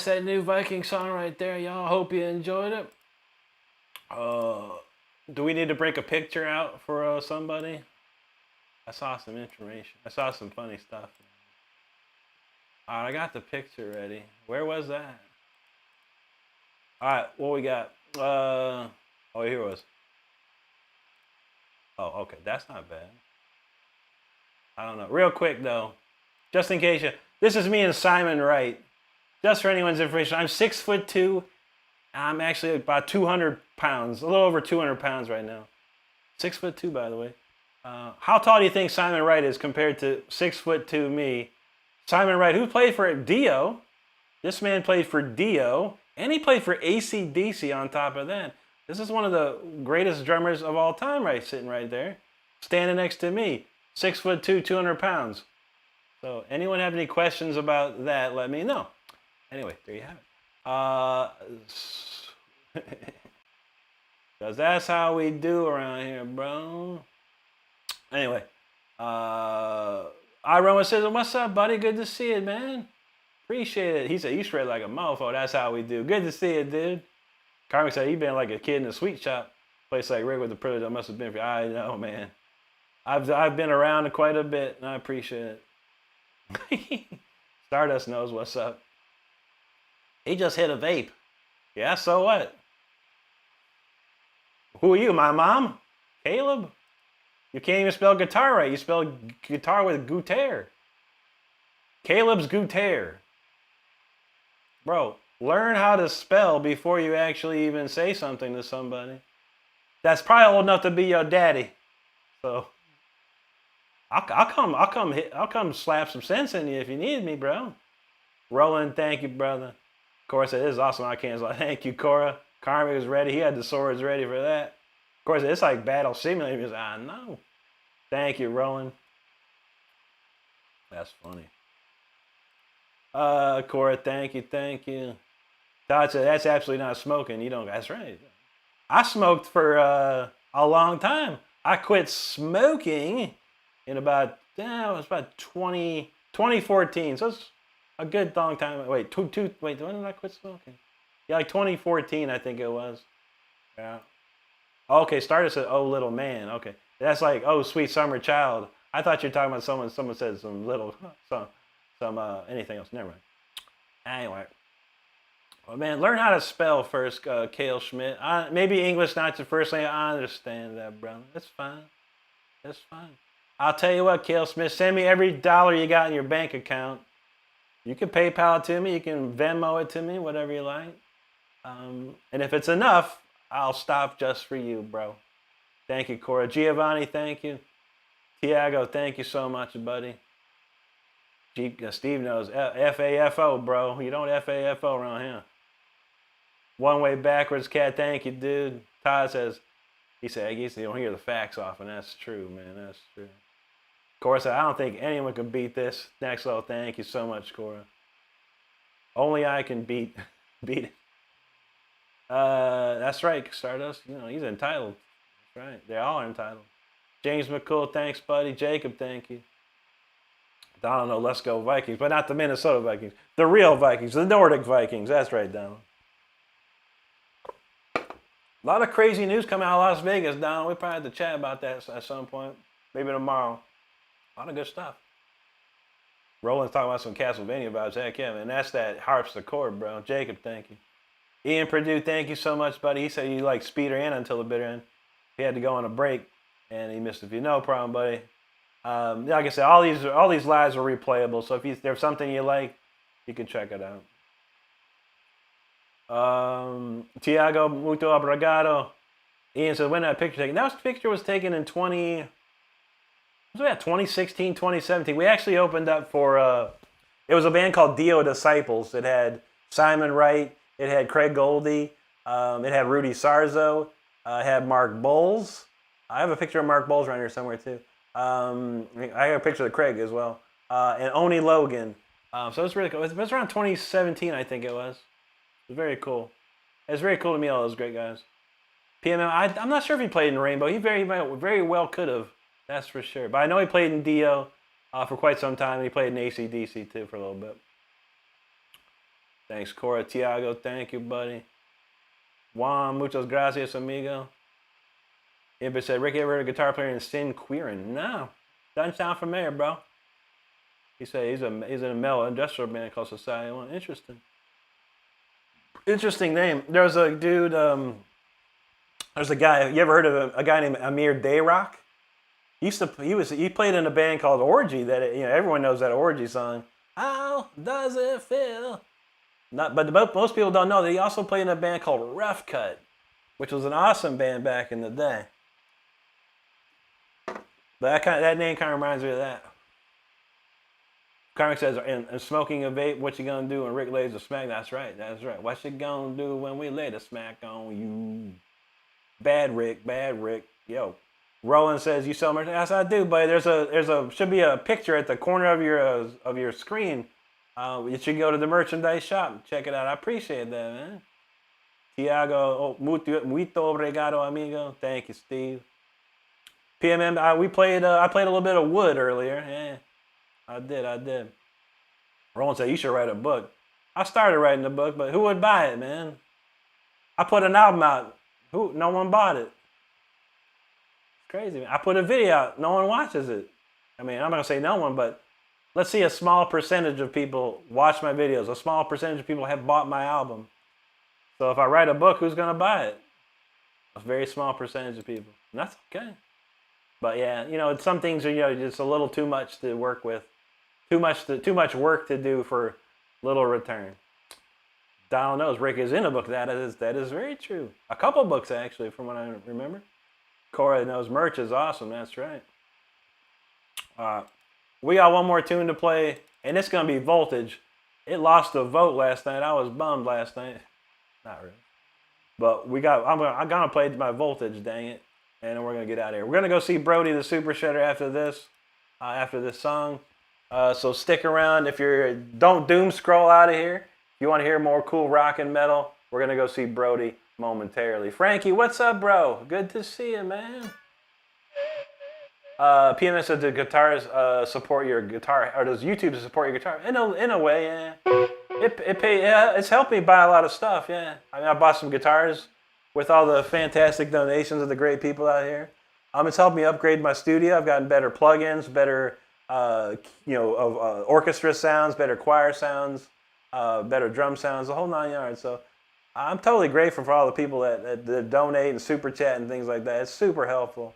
that new Viking song right there, y'all. Hope you enjoyed it. Do we need to break a picture out for somebody? I saw some information. I saw some funny stuff. All right, I got the picture ready. Where was that? All right, what we got? Oh, here it was. Oh, okay, that's not bad. I don't know. Real quick though, just in case this is me and Simon Wright. Just for anyone's information, I'm 6'2". I'm actually about 200 pounds, a little over 200 pounds right now. 6'2", by the way. How tall do you think Simon Wright is compared to 6'2" me? Simon Wright, who played for Dio. This man played for Dio, and he played for AC/DC on top of that. This is one of the greatest drummers of all time, right, sitting right there, standing next to me. 6'2", 200 pounds. So anyone have any questions about that, let me know. Anyway, there you have it. Because that's how we do around here, bro. Anyway, Iron says, what's up, buddy? Good to see you, man. Appreciate it. He said, you shred like a mofo. That's how we do. Good to see you, dude. Carmen said, you been like a kid in a sweet shop. Place like Rick with the privilege I must have been for you. I know, man. I've been around quite a bit, and I appreciate it. Stardust knows what's up. He just hit a vape. Yeah, so what? Who are you, my mom? Caleb? You can't even spell guitar right. You spell guitar with guitar. Caleb's guitar. Bro, learn how to spell before you actually even say something to somebody. That's probably old enough to be your daddy. So I'll come slap some sense in you if you need me, bro. Roland, thank you, brother. Cora said, this is awesome. I can't. Thank you, Cora. Carmi was ready. He had the swords ready for that. Of course, it's like Battle Simulator. He goes, I know. Thank you, Roland. That's funny. Cora, thank you. Todd said, that's absolutely not smoking. You don't. That's right. I smoked for a long time. I quit smoking in about 2014. So it's a good long time. Wait, when did I quit smoking? Yeah, like 2014, I think it was. Yeah. Okay, Stardust said, oh, little man. Okay. That's like, oh, sweet summer child. I thought you were talking about someone said some anything else. Never mind. Anyway. Well, man, learn how to spell first, Kale Schmidt. Maybe English not your first language. I understand that, brother. That's fine. I'll tell you what, Kale Schmidt, send me every dollar you got in your bank account. You can PayPal it to me. You can Venmo it to me, whatever you like. And if it's enough, I'll stop just for you, bro. Thank you, Cora. Giovanni, thank you. Tiago, thank you so much, buddy. Steve knows FAFO, bro. You don't FAFO around here. One way backwards, cat. Thank you, dude. Todd says, he said, I guess you don't hear the facts often. That's true, man. That's true. Cora said, I don't think anyone can beat this. Next level, thank you so much, Cora. Only I can beat it. That's right, Stardust. You know, he's entitled. That's right. They all are entitled. James McCool, thanks, buddy. Jacob, thank you. Donald, no, let's go Vikings, but not the Minnesota Vikings. The real Vikings, the Nordic Vikings. That's right, Donald. A lot of crazy news coming out of Las Vegas, Donald. We probably have to chat about that at some point. Maybe tomorrow. A lot of good stuff. Roland's talking about some Castlevania vibes. Heck yeah, man. That's that harpsichord, bro. Jacob, thank you. Ian Purdue, thank you so much, buddy. He said you like Speeder and Until the Bitter End. He had to go on a break, and he missed a few. No problem, buddy. Like I said, all these lives are replayable. So if there's something you like, you can check it out. Tiago Muto Abrigado. Ian said, when that picture taken? That picture was taken in 2016, 2017. We actually opened up for, it was a band called Dio Disciples. It had Simon Wright. It had Craig Goldie. It had Rudy Sarzo. It had Mark Bowles. I have a picture of Mark Bowles around here somewhere too. I have a picture of Craig as well. And Oni Logan. So it's really cool. It was around 2017, I think it was. It was very cool. It was very cool to meet all those great guys. PMM, I'm not sure if he played in Rainbow. He very well could have. That's for sure. But I know he played in Dio for quite some time. And he played in AC/DC too for a little bit. Thanks, Cora. Tiago, thank you, buddy. Juan, muchas gracias, amigo. Ibra said, Ricky ever heard a guitar player in Sin Quirin? No. Doesn't sound familiar, bro. He said he's in a metal industrial band called Society One. Interesting. Interesting name. There's a dude, there's a guy, you ever heard of a guy named Amir Dayrock? He played in a band called Orgy that, everyone knows that Orgy song. How does it feel? But most people don't know that he also played in a band called Rough Cut, which was an awesome band back in the day. But that name kind of reminds me of that. Carmick says, and smoking a vape, what you gonna do when Rick lays a smack? That's right. What you gonna do when we lay the smack on you? Bad Rick. Yo. Roland says, you sell merchandise? Yes, I do, buddy. Should be a picture at the corner of your screen. You should go to the merchandise shop and check it out. I appreciate that, man. Tiago, muito obrigado, amigo. Thank you, Steve. PMM, I played a little bit of Wood earlier. Yeah, I did. Roland said, you should write a book. I started writing a book, but who would buy it, man? I put an album out. No one bought it. It's crazy, man. I put a video out. No one watches it. I mean, I'm not going to say no one, but let's see a small percentage of people watch my videos. A small percentage of people have bought my album. So if I write a book, who's going to buy it? A very small percentage of people. And that's okay. But yeah, some things are, just a little too much to work with. Too much work to do for little return. Donald knows Rick is in a book. That is very true. A couple books, actually, from what I remember. Cora knows merch is awesome. That's right. We got one more tune to play, and it's going to be Voltage. It lost a vote last night. I was bummed last night. Not really. But I'm going to play my Voltage, dang it. And then we're going to get out of here. We're going to go see Brody the Super Shredder after this song. So stick around. Don't doom scroll out of here. If you want to hear more cool rock and metal, we're going to go see Brody momentarily. Frankie, what's up, bro? Good to see you, man. PMS said, do guitars support your guitar, or does YouTube support your guitar? In a way, yeah. It's helped me buy a lot of stuff, yeah. I mean, I bought some guitars with all the fantastic donations of the great people out here. It's helped me upgrade my studio. I've gotten better plugins, better orchestra sounds, better choir sounds, better drum sounds, the whole 9 yards. So I'm totally grateful for all the people that donate and super chat and things like that. It's super helpful.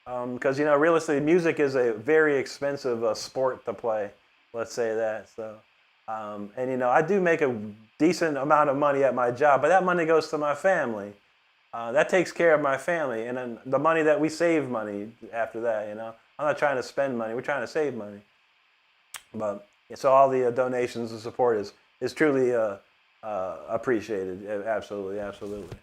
Because, realistically, music is a very expensive sport to play. Let's say that. So, I do make a decent amount of money at my job, but that money goes to my family. That takes care of my family. And then the money that we save money after that, I'm not trying to spend money. We're trying to save money. But so all the donations and support is truly appreciated. Absolutely, absolutely.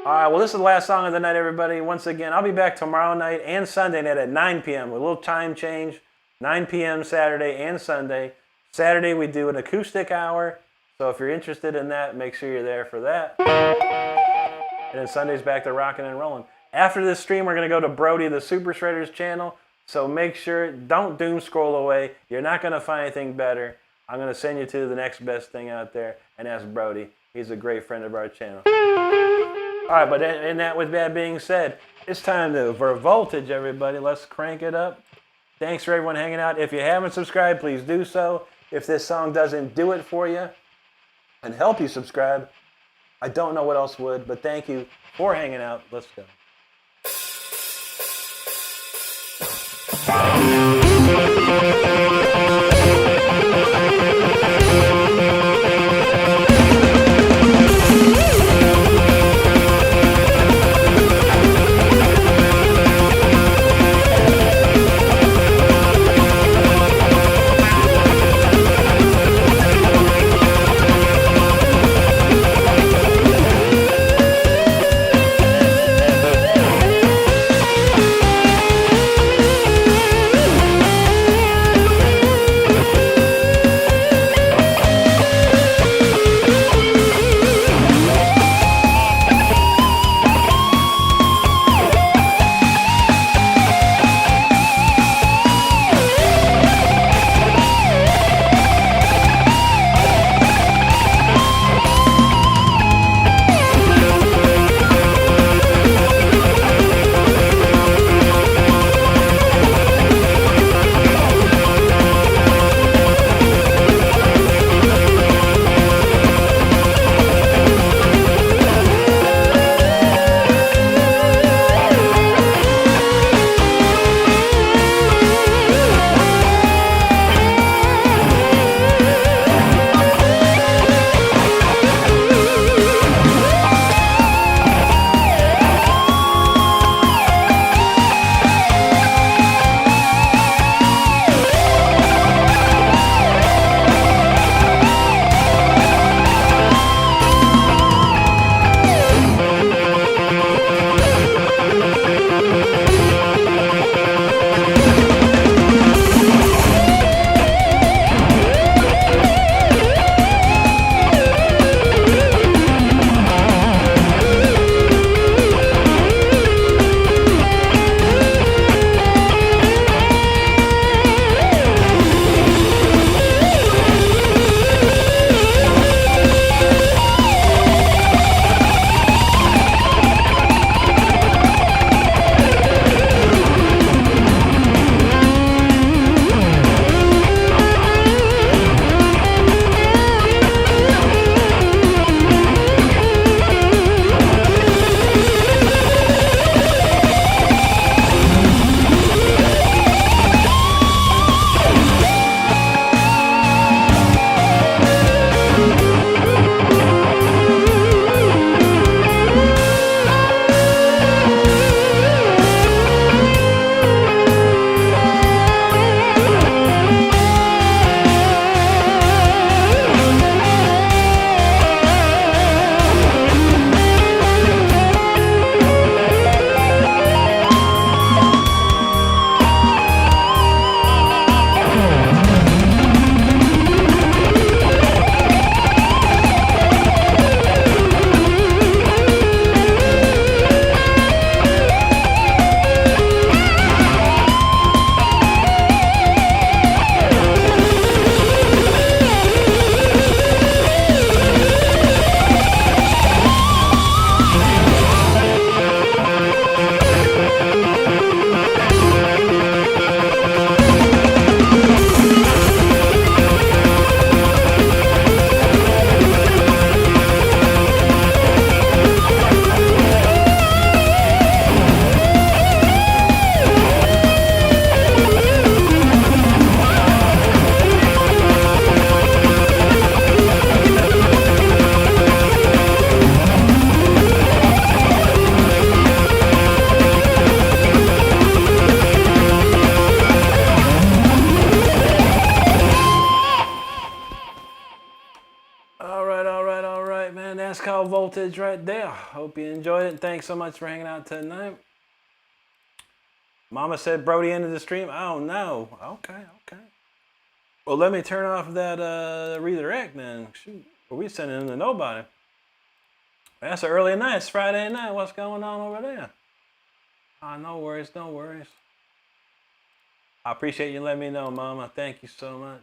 All right, well, this is the last song of the night, everybody. Once again, I'll be back tomorrow night and Sunday night at 9 p.m. with a little time change. 9 p.m. Saturday and Sunday. Saturday, we do an acoustic hour. So if you're interested in that, make sure you're there for that. And then Sunday's back to rocking and rolling. After this stream, we're going to go to Brody the Super Shredder's channel. So make sure, don't doom scroll away. You're not going to find anything better. I'm going to send you to the next best thing out there, and that's Brody. He's a great friend of our channel. All right, but with that being said, it's time for Voltage, everybody. Let's crank it up. Thanks for everyone hanging out. If you haven't subscribed, please do so. If this song doesn't do it for you and help you subscribe, I don't know what else would, but thank you for hanging out. Let's go. voltage right there. Hope you enjoyed it. Thanks so much for hanging out tonight. Mama said Brody ended the stream. Oh no. Okay. Well, let me turn off that redirect then. Shoot, we sending them to nobody. That's an early night. It's Friday night. What's going on over there? No worries. I appreciate you letting me know, Mama. Thank you so much.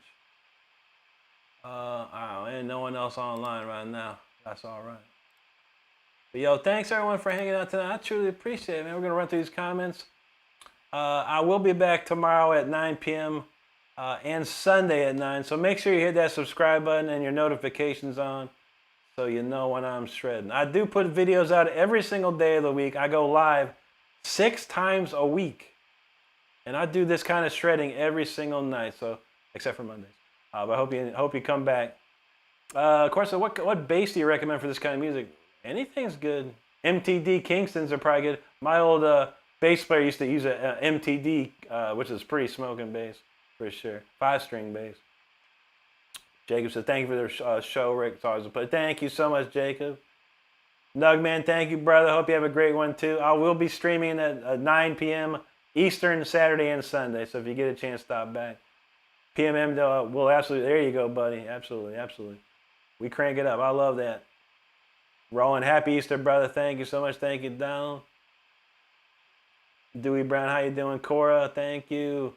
And no one else online right now. That's all right. But yo, thanks everyone for hanging out tonight. I truly appreciate it, man. We're gonna run through these comments. I will be back tomorrow at 9 p.m. And Sunday at 9. So make sure you hit that subscribe button and your notifications on so you know when I'm shredding. I do put videos out every single day of the week. I go live 6 times a week. And I do this kind of shredding every single night, so except for Mondays. But I hope you come back. Of course, what bass do you recommend for this kind of music? Anything's good. MTD Kingston's are probably good. My old bass player used to use a MTD, which is pretty smoking bass for sure. 5-string bass. Jacob says, thank you for the show, Rick. It's always a pleasure. Thank you so much, Jacob. Nugman, thank you, brother. Hope you have a great one, too. I will be streaming at 9 p.m. Eastern, Saturday and Sunday. So if you get a chance, stop back. PMM, we'll absolutely, there you go, buddy. Absolutely. We crank it up. I love that. Rowan, happy Easter, brother. Thank you so much. Thank you, Donald. Dewey Brown, how you doing? Cora, thank you.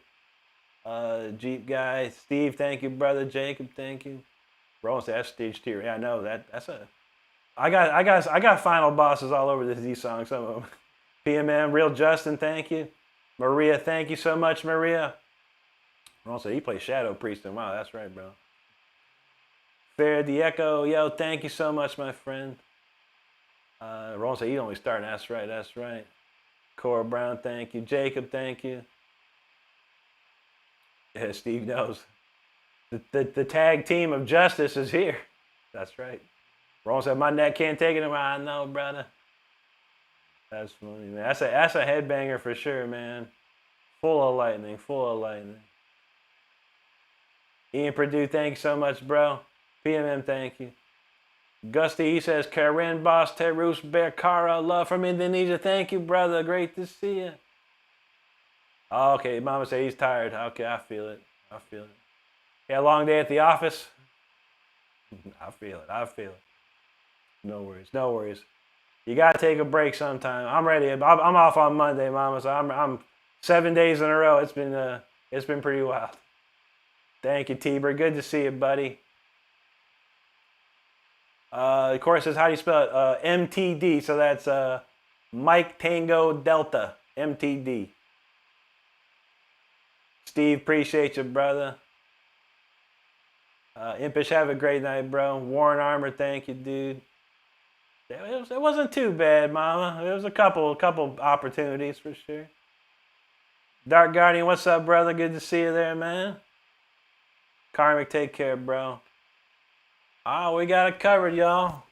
Jeep guy, Steve, thank you, brother. Jacob, thank you. Rowan said that's stage 2. Yeah, I know that's a. I got final bosses all over these songs. Some of them. PMM, Real Justin, thank you. Maria, thank you so much, Maria. Rowan said he plays Shadow Priest. And wow, that's right, bro. Fair the Echo, yo, thank you so much, my friend. Rowan said he's only starting. That's right. Cora Brown, thank you. Jacob, thank you. Yeah, Steve knows. The tag team of justice is here. That's right. Rowan said my neck can't take it anymore. I know, brother. That's funny, man. That's a headbanger for sure, man. Full of lightning. Ian Purdue, thank you so much, bro. PMM, thank you. Gusty, he says, Karen Boss, Terus Berkara, love from Indonesia. Thank you, brother. Great to see you. Oh, okay, Mama said he's tired. Okay, I feel it. Yeah, long day at the office. I feel it. No worries. You gotta take a break sometime. I'm ready. I'm off on Monday, Mama. So I'm 7 days in a row. It's been pretty wild. Thank you, T-Bird. Good to see you, buddy. Of course, says how do you spell it? MTD. So that's Mike Tango Delta. MTD. Steve, appreciate you, brother. Impish, have a great night, bro. Warren Armor, thank you, dude. It wasn't too bad, Mama. There was a couple opportunities for sure. Dark Guardian, what's up, brother? Good to see you there, man. Karmic, take care, bro. Oh, we got it covered, y'all.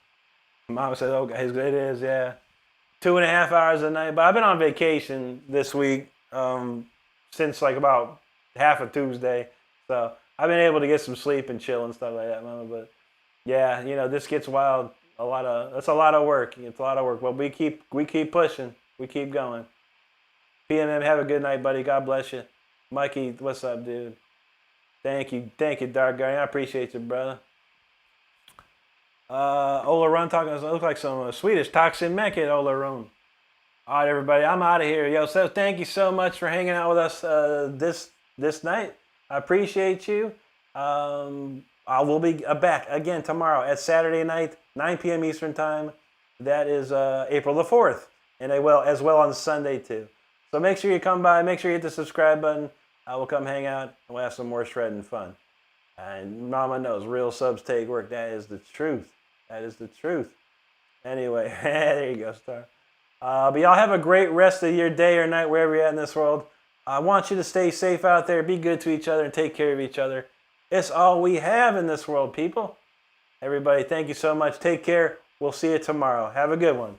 Mama said, okay, it is, yeah. 2.5 hours a night. But I've been on vacation this week since like about half of Tuesday. So I've been able to get some sleep and chill and stuff like that, Mama. But yeah, this gets wild. That's a lot of work. It's a lot of work. But we keep pushing. We keep going. PMM, have a good night, buddy. God bless you. Mikey, what's up, dude? Thank you, Dark Guardian. I appreciate you, brother. Ola Run talking. It looks like some Swedish toxin mech at Ola Run. All right, everybody. I'm out of here, yo. So thank you so much for hanging out with us this night. I appreciate you. I will be back again tomorrow at Saturday night, 9 p.m. Eastern Time. That is April the 4th. And as well on Sunday, too. So make sure you come by. Make sure you hit the subscribe button. I will come hang out, and we'll have some more shredding fun. And Mama knows, real subs take work. That is the truth. Anyway, there you go, Star. But y'all have a great rest of your day or night, wherever you're at in this world. I want you to stay safe out there. Be good to each other and take care of each other. It's all we have in this world, people. Everybody, thank you so much. Take care. We'll see you tomorrow. Have a good one.